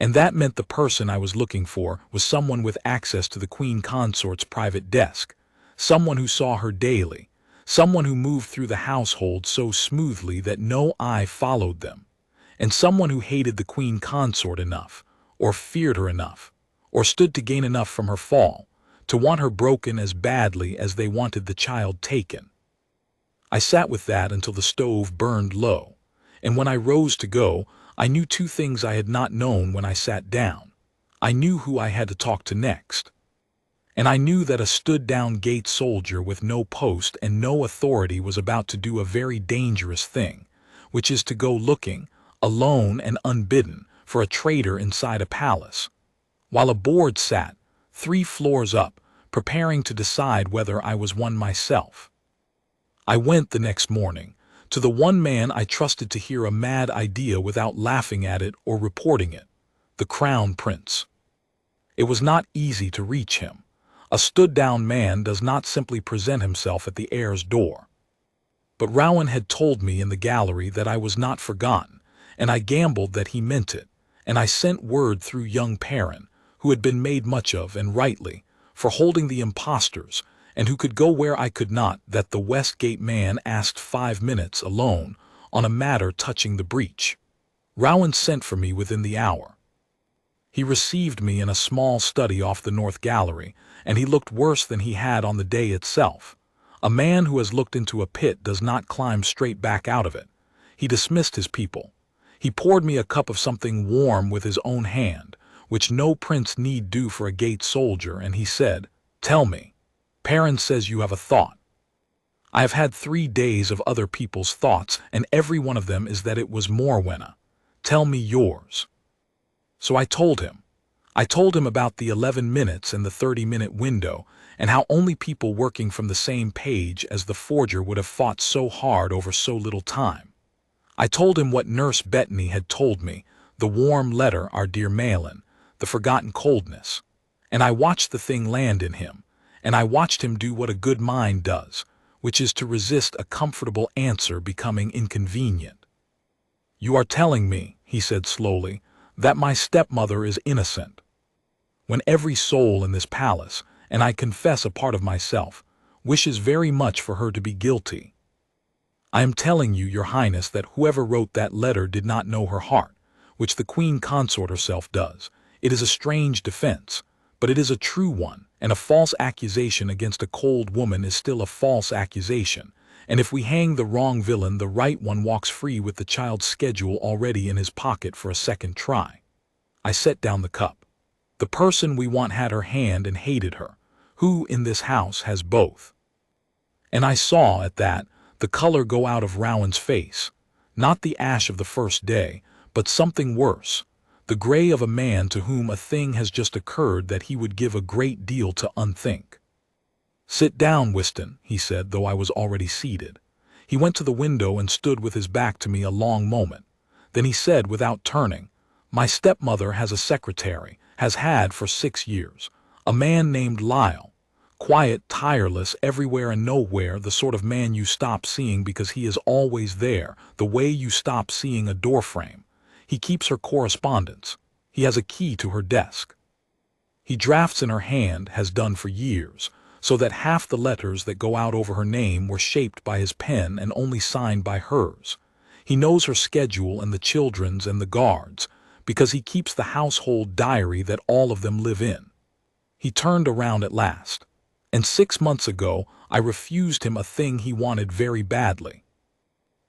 A: And that meant the person I was looking for was someone with access to the queen consort's private desk, someone who saw her daily, someone who moved through the household so smoothly that no eye followed them, and someone who hated the queen consort enough, or feared her enough, or stood to gain enough from her fall, to want her broken as badly as they wanted the child taken. I sat with that until the stove burned low, and when I rose to go, I knew 2 things I had not known when I sat down. I knew who I had to talk to next. And I knew that a stood-down gate soldier with no post and no authority was about to do a very dangerous thing, which is to go looking, alone and unbidden, for a traitor inside a palace, while a board sat, 3 floors up, preparing to decide whether I was one myself. I went the next morning to the one man I trusted to hear a mad idea without laughing at it or reporting it, the Crown Prince. It was not easy to reach him. A stood-down man does not simply present himself at the heir's door. But Rowan had told me in the gallery that I was not forgotten, and I gambled that he meant it, and I sent word through young Perrin, who had been made much of, and rightly, for holding the impostors, and who could go where I could not, that the Westgate man asked 5 minutes alone on a matter touching the breach. Rowan sent for me within the hour. He received me in a small study off the north gallery, and he looked worse than he had on the day itself. A man who has looked into a pit does not climb straight back out of it. He dismissed his people. He poured me a cup of something warm with his own hand, which no prince need do for a gate soldier, and he said, "Tell me. Perrin says you have a thought. I have had 3 days of other people's thoughts, and every one of them is that it was Morwenna. Tell me yours." So I told him. I told him about the 11 minutes and the 30-minute window, and how only people working from the same page as the forger would have fought so hard over so little time. I told him what Nurse Bettany had told me, the warm letter, our dear Malin, the forgotten coldness. And I watched the thing land in him, and I watched him do what a good mind does, which is to resist a comfortable answer becoming inconvenient. "You are telling me," he said slowly, "that my stepmother is innocent, when every soul in this palace, and I confess a part of myself, wishes very much for her to be guilty. I am telling you, your highness, that whoever wrote that letter did not know her heart, which the queen consort herself does. It is a strange defense, but it is a true one, and a false accusation against a cold woman is still a false accusation, and if we hang the wrong villain, the right one walks free with the child's schedule already in his pocket for a second try." I set down the cup. "The person we want had her hand and hated her. Who in this house has both?" And I saw, at that, the color go out of Rowan's face, not the ash of the first day, but something worse, the gray of a man to whom a thing has just occurred that he would give a great deal to unthink. "Sit down, Wystan," he said, though I was already seated. He went to the window and stood with his back to me a long moment. Then he said, without turning, "My stepmother has a secretary, has had for 6 years, a man named Lyle. Quiet, tireless, everywhere and nowhere, the sort of man you stop seeing because he is always there, the way you stop seeing a doorframe. He keeps her correspondence. He has a key to her desk. He drafts in her hand, has done for years, so that half the letters that go out over her name were shaped by his pen and only signed by hers. He knows her schedule and the children's and the guards, because he keeps the household diary that all of them live in." He turned around at last. "And 6 months ago, I refused him a thing he wanted very badly.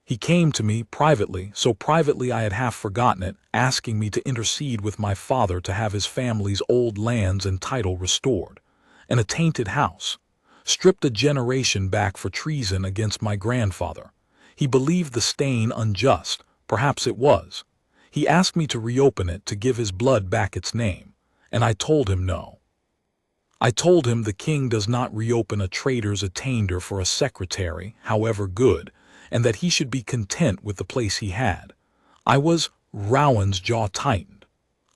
A: He came to me privately, so privately I had half forgotten it, asking me to intercede with my father to have his family's old lands and title restored, and a tainted house, stripped a generation back for treason against my grandfather. He believed the stain unjust, perhaps it was. He asked me to reopen it, to give his blood back its name, and I told him no. I told him the king does not reopen a traitor's attainder for a secretary, however good, and that he should be content with the place he had. Rowan's jaw tightened.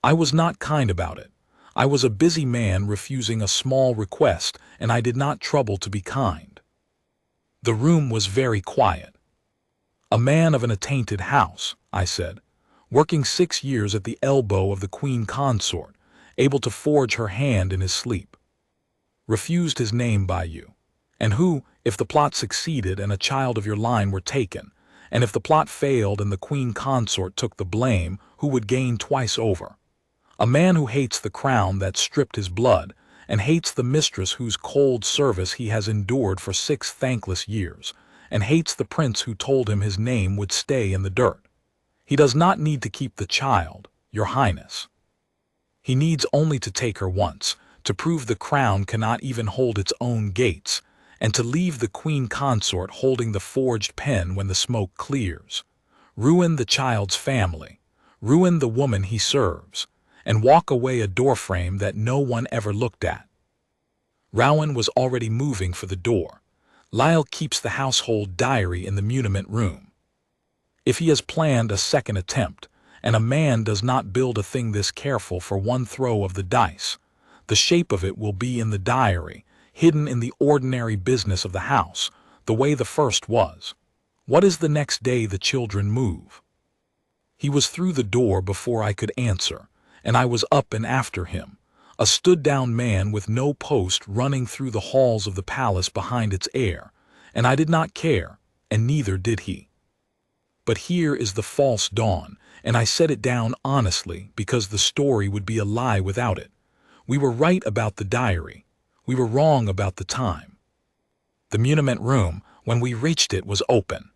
A: I was not kind about it. I was a busy man refusing a small request, and I did not trouble to be kind. The room was very quiet. "A man of an attainted house," I said, "working 6 years at the elbow of the queen consort, able to forge her hand in his sleep. Refused his name by you, and who, if the plot succeeded and a child of your line were taken, and if the plot failed and the queen consort took the blame, who would gain twice over? A man who hates the crown that stripped his blood, and hates the mistress whose cold service he has endured for 6 thankless years, and hates the prince who told him his name would stay in the dirt. He does not need to keep the child, your highness. He needs only to take her once, to prove the crown cannot even hold its own gates, and to leave the queen consort holding the forged pen when the smoke clears. Ruin the child's family, ruin the woman he serves, and walk away a doorframe that no one ever looked at." Rowan was already moving for the door. "Lyle keeps the household diary in the muniment room. If he has planned a second attempt, and a man does not build a thing this careful for one throw of the dice, the shape of it will be in the diary, hidden in the ordinary business of the house, the way the first was. What is the next day the children move?" He was through the door before I could answer, and I was up and after him, a stood-down man with no post running through the halls of the palace behind its heir, and I did not care, and neither did he. But here is the false dawn, and I set it down honestly because the story would be a lie without it. We were right about the diary. We were wrong about the time. The muniment room, when we reached it, was open.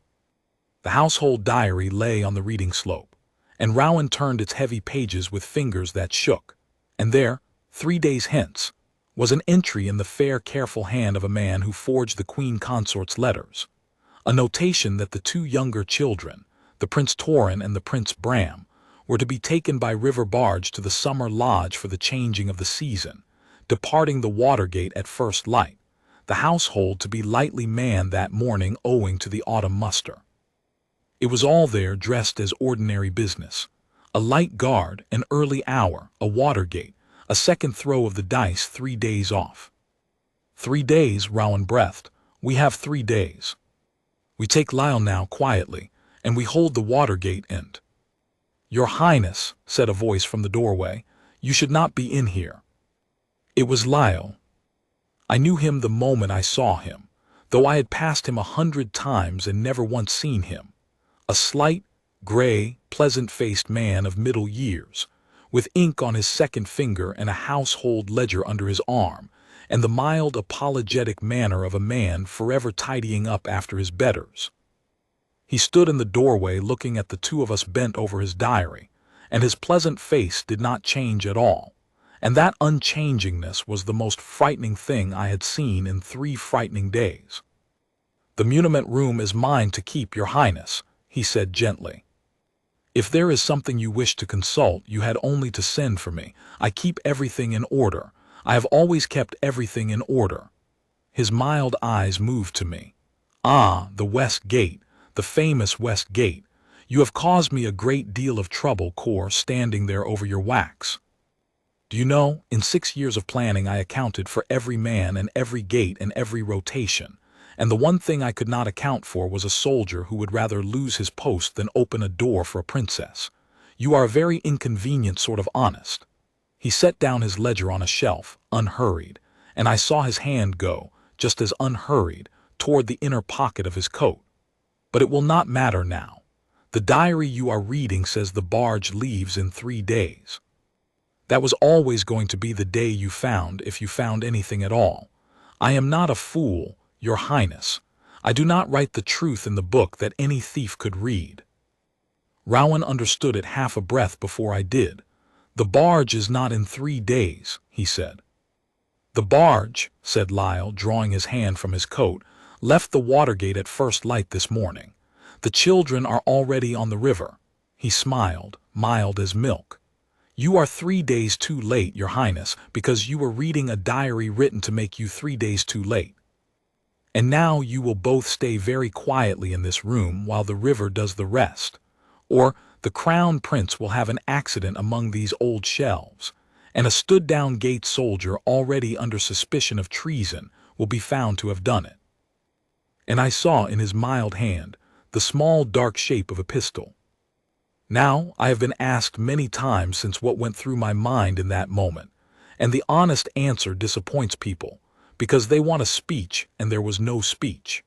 A: The household diary lay on the reading slope, and Rowan turned its heavy pages with fingers that shook. And there, 3 days hence, was an entry in the fair, careful hand of a man who forged the queen consort's letters. A notation that the 2 younger children, the Prince Torin and the Prince Bram, were to be taken by river barge to the summer lodge for the changing of the season, departing the Watergate at first light, the household to be lightly manned that morning owing to the autumn muster. It was all there dressed as ordinary business. A light guard, an early hour, a Watergate, a second throw of the dice, 3 days off. 3 days, Rowan breathed. We have 3 days. We take Lyle now quietly, and we hold the Watergate end. Your Highness, said a voice from the doorway, you should not be in here. It was Lyle. I knew him the moment I saw him, though I had passed him 100 times and never once seen him. A slight, gray, pleasant-faced man of middle years, with ink on his second finger and a household ledger under his arm, and the mild, apologetic manner of a man forever tidying up after his betters. He stood in the doorway looking at the two of us bent over his diary, and his pleasant face did not change at all, and that unchangingness was the most frightening thing I had seen in 3 frightening days. The muniment room is mine to keep, Your Highness, he said gently. If there is something you wish to consult, you had only to send for me. I keep everything in order. I have always kept everything in order. His mild eyes moved to me. Ah, the West Gate, the famous West Gate. You have caused me a great deal of trouble, Corr, standing there over your wax. Do you know, in 6 years of planning I accounted for every man and every gate and every rotation, and the one thing I could not account for was a soldier who would rather lose his post than open a door for a princess. You are a very inconvenient sort of honest. He set down his ledger on a shelf, unhurried, and I saw his hand go, just as unhurried, toward the inner pocket of his coat. But it will not matter now. The diary you are reading says the barge leaves in 3 days. That was always going to be the day you found, if you found anything at all. I am not a fool, Your Highness. I do not write the truth in the book that any thief could read. Rowan understood it half a breath before I did. The barge is not in 3 days, he said. The barge, said Lyle, drawing his hand from his coat, left the Watergate at first light this morning. The children are already on the river. He smiled, mild as milk. You are 3 days too late, Your Highness, because you were reading a diary written to make you 3 days too late. And now you will both stay very quietly in this room while the river does the rest. Or the Crown Prince will have an accident among these old shelves, and a stood-down gate soldier already under suspicion of treason will be found to have done it. And I saw in his mild hand the small dark shape of a pistol. Now I have been asked many times since what went through my mind in that moment, and the honest answer disappoints people, because they want a speech and there was no speech.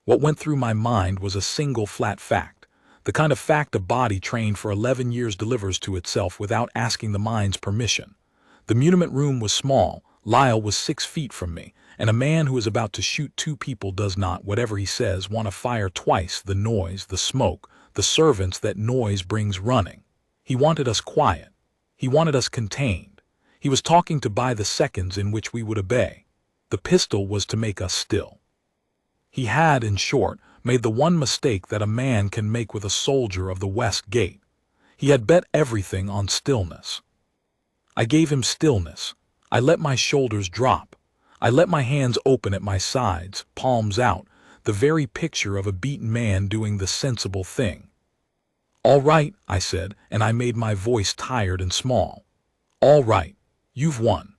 A: What went through my mind was a single flat fact, the kind of fact a body trained for 11 years delivers to itself without asking the mind's permission. The muniment room was small, Lyle was 6 feet from me, and a man who is about to shoot 2 people does not, whatever he says, want to fire twice the noise, the smoke, the servants that noise brings running. He wanted us quiet. He wanted us contained. He was talking to buy the seconds in which we would obey. The pistol was to make us still. He had, in short, made the one mistake that a man can make with a soldier of the West Gate. He had bet everything on stillness. I gave him stillness. I let my shoulders drop. I let my hands open at my sides, palms out, the very picture of a beaten man doing the sensible thing. All right, I said, and I made my voice tired and small. All right, you've won.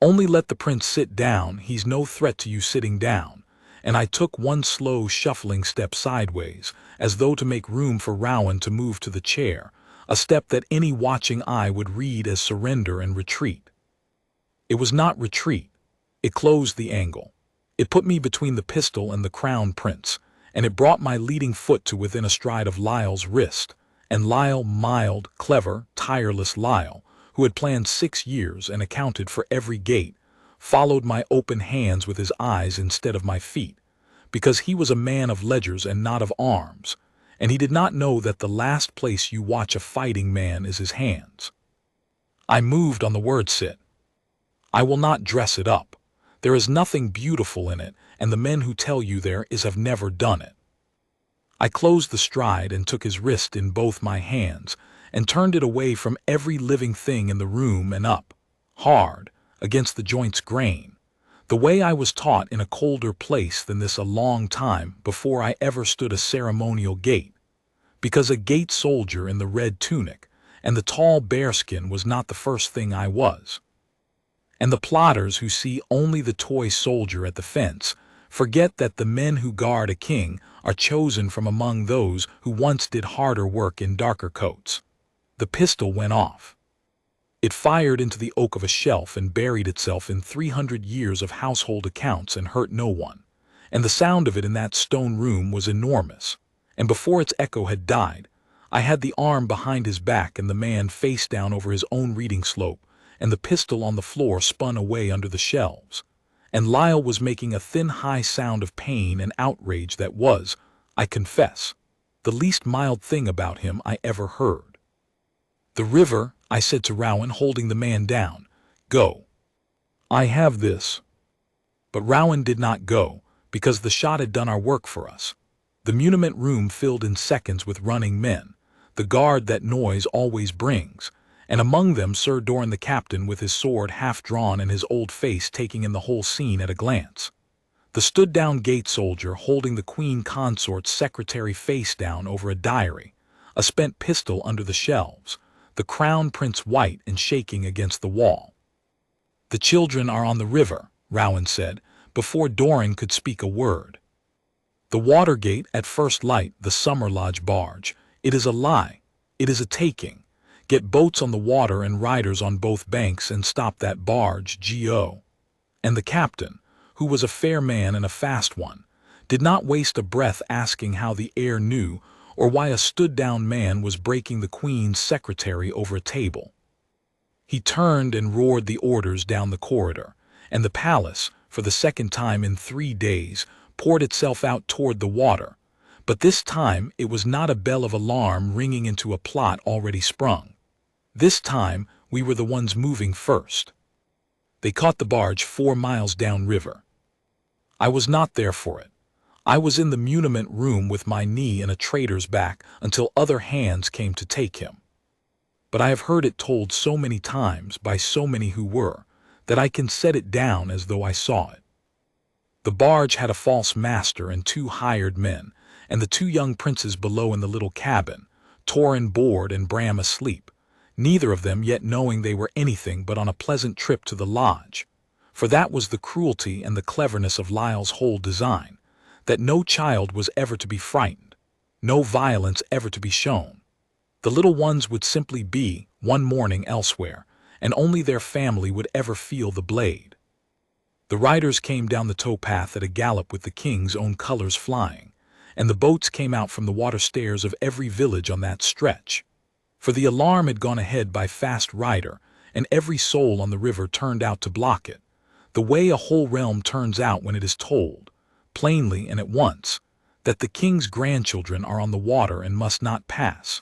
A: Only let the prince sit down, he's no threat to you sitting down. And I took one slow, shuffling step sideways, as though to make room for Rowan to move to the chair, a step that any watching eye would read as surrender and retreat. It was not retreat. It closed the angle. It put me between the pistol and the Crown Prince, and it brought my leading foot to within a stride of Lyle's wrist, and Lyle, mild, clever, tireless Lyle, who had planned 6 years and accounted for every gate, followed my open hands with his eyes instead of my feet, because he was a man of ledgers and not of arms, and he did not know that the last place you watch a fighting man is his hands. I moved on the word sit. I will not dress it up. There is nothing beautiful in it, and the men who tell you there is have never done it. I closed the stride and took his wrist in both my hands, and turned it away from every living thing in the room and up, hard, against the joint's grain, the way I was taught in a colder place than this a long time before I ever stood a ceremonial gate, because a gate soldier in the red tunic and the tall bearskin was not the first thing I was. And the plotters who see only the toy soldier at the fence forget that the men who guard a king are chosen from among those who once did harder work in darker coats. The pistol went off. It fired into the oak of a shelf and buried itself in 300 years of household accounts and hurt no one. And the sound of it in that stone room was enormous. And before its echo had died, I had the arm behind his back and the man face down over his own reading slope, and the pistol on the floor spun away under the shelves. And Lyle was making a thin high sound of pain and outrage that was, I confess, the least mild thing about him I ever heard. "The river," I said to Rowan, holding the man down. "Go. I have this." But Rowan did not go, because the shot had done our work for us. The muniment room filled in seconds with running men, the guard that noise always brings, and among them Sir Doran the captain with his sword half drawn and his old face taking in the whole scene at a glance. The stood-down gate soldier holding the queen consort's secretary face down over a diary, a spent pistol under the shelves, the crown prince white and shaking against the wall. "The children are on the river," Rowan said, before Doran could speak a word. "The Watergate at first light, the Summer Lodge barge. It is a lie. It is a taking. Get boats on the water and riders on both banks and stop that barge, G.O." And the captain, who was a fair man and a fast one, did not waste a breath asking how the heir knew or why a stood-down man was breaking the Queen's secretary over a table. He turned and roared the orders down the corridor, and the palace, for the second time in 3 days, poured itself out toward the water, but this time it was not a bell of alarm ringing into a plot already sprung. This time we were the ones moving first. They caught the barge 4 miles downriver. I was not there for it. I was in the muniment room with my knee in a traitor's back until other hands came to take him. But I have heard it told so many times by so many who were, that I can set it down as though I saw it. The barge had a false master and 2 hired men, and the 2 young princes below in the little cabin, Torrin bored and Bram asleep, neither of them yet knowing they were anything but on a pleasant trip to the lodge. For that was the cruelty and the cleverness of Lyle's whole design, that no child was ever to be frightened, no violence ever to be shown. The little ones would simply be, one morning, elsewhere, and only their family would ever feel the blade. The riders came down the towpath at a gallop with the king's own colors flying, and the boats came out from the water stairs of every village on that stretch. For the alarm had gone ahead by fast rider, and every soul on the river turned out to block it, the way a whole realm turns out when it is told, plainly and at once, that the king's grandchildren are on the water and must not pass,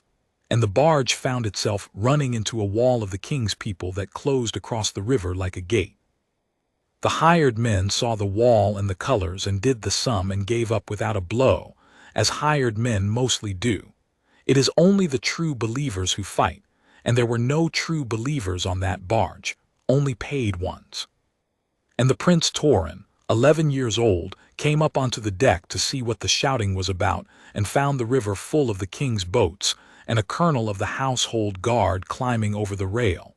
A: and the barge found itself running into a wall of the king's people that closed across the river like a gate. The hired men saw the wall and the colors and did the sum and gave up without a blow, as hired men mostly do. It is only the true believers who fight, and there were no true believers on that barge, only paid ones. And the Prince Torrin, 11 years old, came up onto the deck to see what the shouting was about and found the river full of the king's boats and a colonel of the household guard climbing over the rail,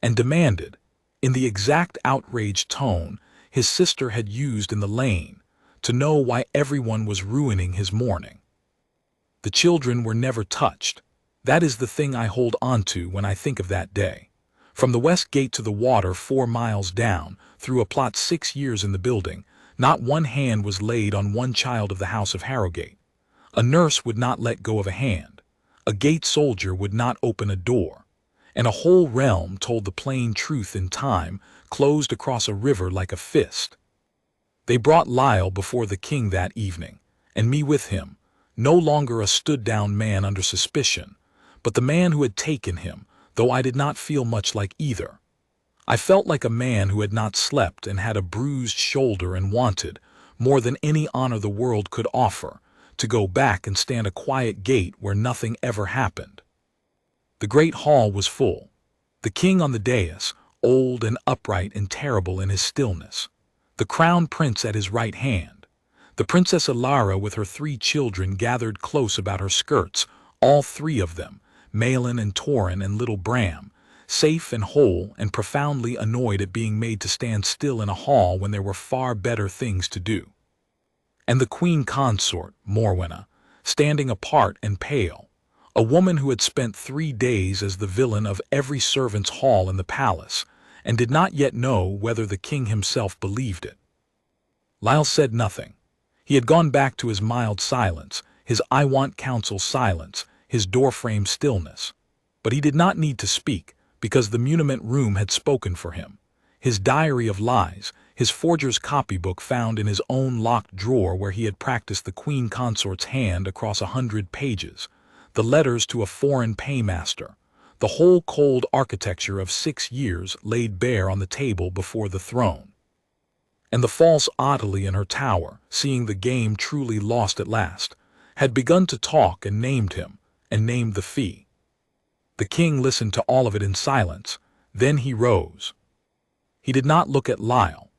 A: and demanded, in the exact outraged tone his sister had used in the lane, to know why everyone was ruining his morning. The children were never touched. That is the thing I hold on to when I think of that day. From the west gate to the water 4 miles down, through a plot 6 years in the building, not one hand was laid on one child of the house of Harrogate. A nurse would not let go of a hand. A gate soldier would not open a door. And a whole realm told the plain truth in time, closed across a river like a fist. They brought Lyle before the king that evening, and me with him, no longer a stood-down man under suspicion, but the man who had taken him, though I did not feel much like either. I felt like a man who had not slept and had a bruised shoulder and wanted, more than any honor the world could offer, to go back and stand a quiet gate where nothing ever happened. The great hall was full. The king on the dais, old and upright and terrible in his stillness. The crown prince at his right hand. The Princess Alara with her 3 children gathered close about her skirts, all 3 of them, Malin and Torin and little Bram, safe and whole and profoundly annoyed at being made to stand still in a hall when there were far better things to do. And the queen consort, Morwenna, standing apart and pale, a woman who had spent 3 days as the villain of every servant's hall in the palace, and did not yet know whether the king himself believed it. Lyle said nothing. He had gone back to his mild silence, his I want counsel silence, his doorframe stillness. But he did not need to speak, because the muniment room had spoken for him. His diary of lies, his forger's copybook found in his own locked drawer where he had practiced the queen consort's hand across 100 pages, the letters to a foreign paymaster, the whole cold architecture of 6 years laid bare on the table before the throne. And the false Ottilie in her tower, seeing the game truly lost at last, had begun to talk and named him, and named the fee. The king listened to all of it in silence, then he rose. He did not look at Lyle.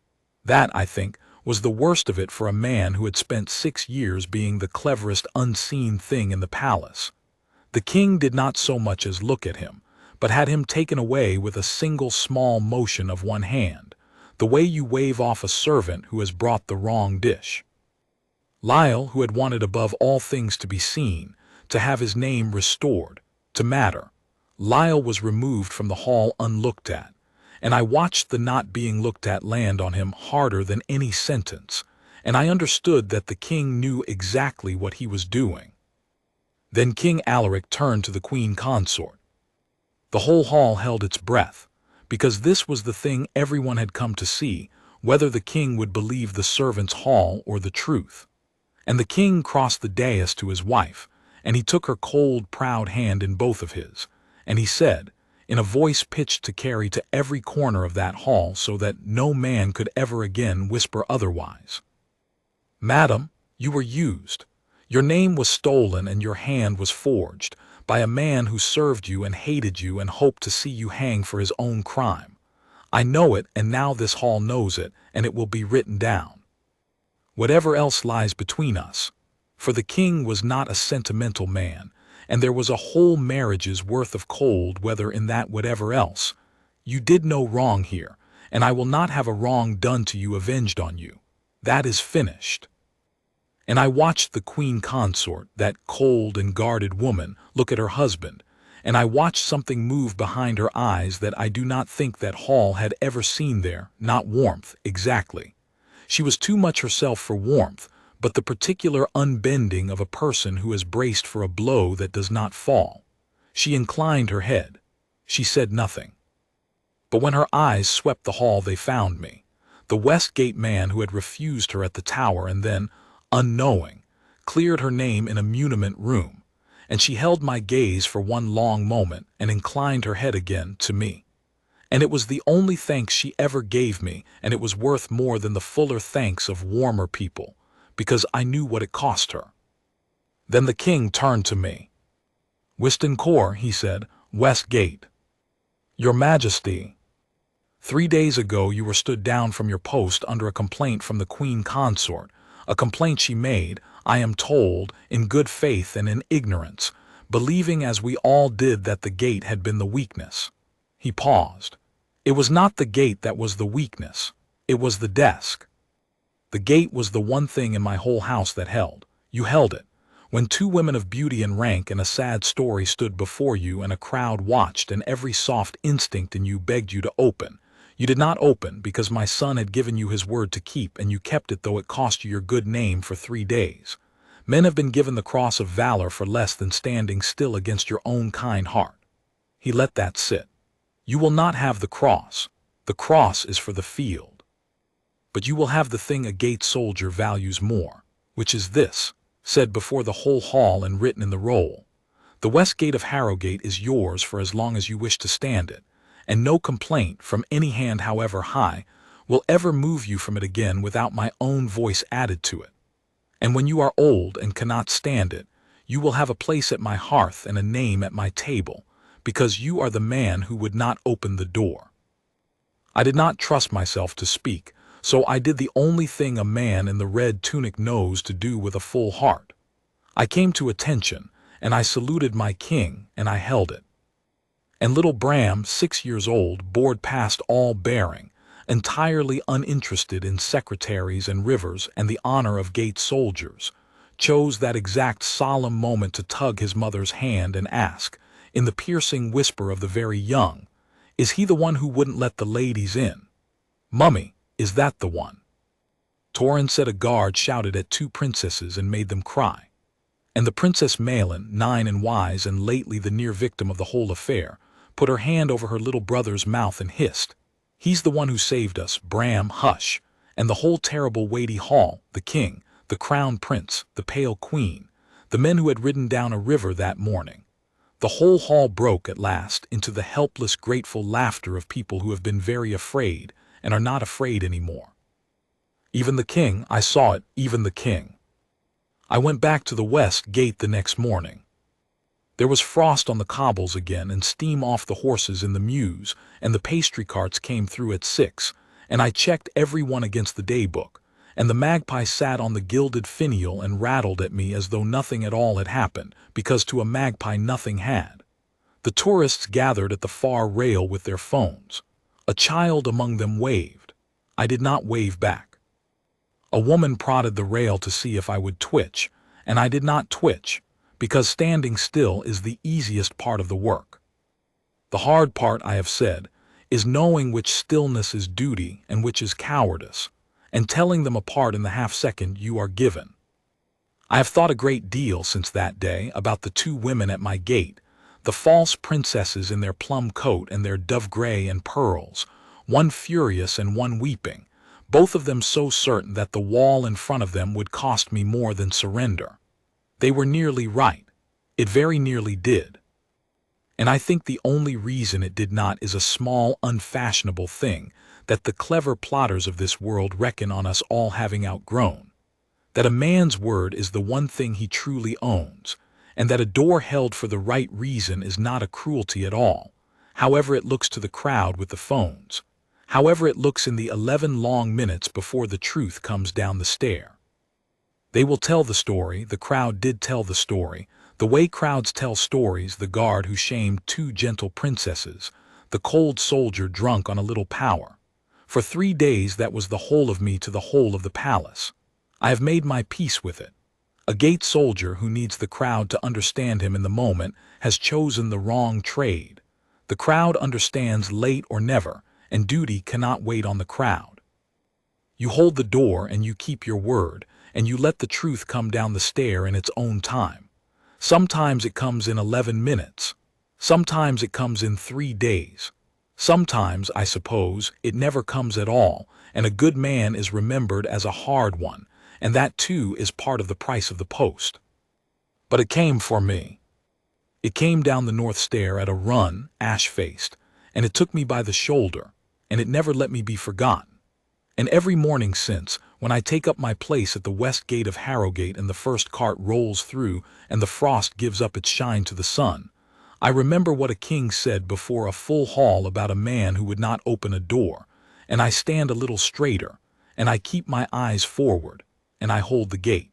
A: That, I think, was the worst of it for a man who had spent 6 years being the cleverest unseen thing in the palace. The king did not so much as look at him, but had him taken away with a single small motion of one hand, the way you wave off a servant who has brought the wrong dish. Lyle, who had wanted above all things to be seen, to have his name restored, to matter, Lyle was removed from the hall unlooked at, and I watched the not being looked at land on him harder than any sentence, and I understood that the king knew exactly what he was doing. Then King Alaric turned to the queen consort. The whole hall held its breath, because this was the thing everyone had come to see, whether the king would believe the servants' hall or the truth. And the king crossed the dais to his wife, and he took her cold, proud hand in both of his, and he said, in a voice pitched to carry to every corner of that hall so that no man could ever again whisper otherwise, "Madam, you were used. Your name was stolen and your hand was forged by a man who served you and hated you and hoped to see you hang for his own crime. I know it, and now this hall knows it, and it will be written down. Whatever else lies between us." For the king was not a sentimental man, and there was a whole marriage's worth of cold weather in that whatever else. "You did no wrong here, and I will not have a wrong done to you avenged on you. That is finished." And I watched the queen consort, that cold and guarded woman, look at her husband, and I watched something move behind her eyes that I do not think that hall had ever seen there, not warmth, exactly. She was too much herself for warmth, but the particular unbending of a person who is braced for a blow that does not fall. She inclined her head. She said nothing. But when her eyes swept the hall they found me, the Westgate man who had refused her at the tower and then, unknowing, cleared her name in a muniment room, and she held my gaze for one long moment and inclined her head again to me. And it was the only thanks she ever gave me, and it was worth more than the fuller thanks of warmer people, because I knew what it cost her. Then the king turned to me. "Wystan Corr," he said, "Westgate. Your Majesty, 3 days ago you were stood down from your post under a complaint from the queen consort, a complaint she made, I am told, in good faith and in ignorance, believing as we all did that the gate had been the weakness." He paused. "It was not the gate that was the weakness. It was the desk. The gate was the one thing in my whole house that held. You held it. When 2 women of beauty and rank and a sad story stood before you and a crowd watched and every soft instinct in you begged you to open, you did not open because my son had given you his word to keep, and you kept it though it cost you your good name for 3 days. Men have been given the cross of valor for less than standing still against your own kind heart." He let that sit. "You will not have the cross. The cross is for the field. But you will have the thing a gate soldier values more, which is this, said before the whole hall and written in the roll. The west gate of Harrowgate is yours for as long as you wish to stand it, and no complaint, from any hand however high, will ever move you from it again without my own voice added to it. And when you are old and cannot stand it, you will have a place at my hearth and a name at my table, because you are the man who would not open the door." I did not trust myself to speak, so I did the only thing a man in the red tunic knows to do with a full heart. I came to attention, and I saluted my king, and I held it. And little Bram, 6 years old, bored past all bearing, entirely uninterested in secretaries and rivers and the honor of gate soldiers, chose that exact solemn moment to tug his mother's hand and ask, in the piercing whisper of the very young, "Is he the one who wouldn't let the ladies in? Mummy, is that the one?" Torrin said a guard shouted at 2 princesses and made them cry. And the Princess Malin, 9 and wise and lately the near victim of the whole affair, put her hand over her little brother's mouth and hissed, "He's the one who saved us, Bram, hush!" And the whole terrible weighty hall, the king, the crown prince, the pale queen, the men who had ridden down a river that morning, the whole hall broke at last into the helpless, grateful laughter of people who have been very afraid and are not afraid anymore. Even the king, I saw it, even the king. I went back to the west gate the next morning. There was frost on the cobbles again and steam off the horses in the mews, and the pastry carts came through at 6, and I checked every one against the daybook, and the magpie sat on the gilded finial and rattled at me as though nothing at all had happened, because to a magpie nothing had. The tourists gathered at the far rail with their phones. A child among them waved. I did not wave back. A woman prodded the rail to see if I would twitch, and I did not twitch, because standing still is the easiest part of the work. The hard part, I have said, is knowing which stillness is duty and which is cowardice, and telling them apart in the half-second you are given. I have thought a great deal since that day about the 2 women at my gate, the false princesses in their plum coat and their dove gray and pearls, one furious and one weeping, both of them so certain that the wall in front of them would cost me more than surrender. They were nearly right. It very nearly did. And I think the only reason it did not is a small, unfashionable thing that the clever plotters of this world reckon on us all having outgrown, that a man's word is the one thing he truly owns, and that a door held for the right reason is not a cruelty at all, however it looks to the crowd with the phones, however it looks in the 11 long minutes before the truth comes down the stair. They will tell the story, the crowd did tell the story, the way crowds tell stories, the guard who shamed 2 gentle princesses, the cold soldier drunk on a little power. For 3 days that was the whole of me to the whole of the palace. I have made my peace with it. A gate soldier who needs the crowd to understand him in the moment has chosen the wrong trade. The crowd understands late or never, and duty cannot wait on the crowd. You hold the door and you keep your word, and you let the truth come down the stair in its own time. Sometimes it comes in 11 minutes. Sometimes it comes in 3 days. Sometimes, I suppose, it never comes at all, and a good man is remembered as a hard one, and that too is part of the price of the post. But it came for me. It came down the north stair at a run, ash-faced, and it took me by the shoulder, and it never let me be forgotten. And every morning since, when I take up my place at the west gate of Harrogate and the first cart rolls through and the frost gives up its shine to the sun, I remember what a king said before a full hall about a man who would not open a door, and I stand a little straighter, and I keep my eyes forward, and I hold the gate.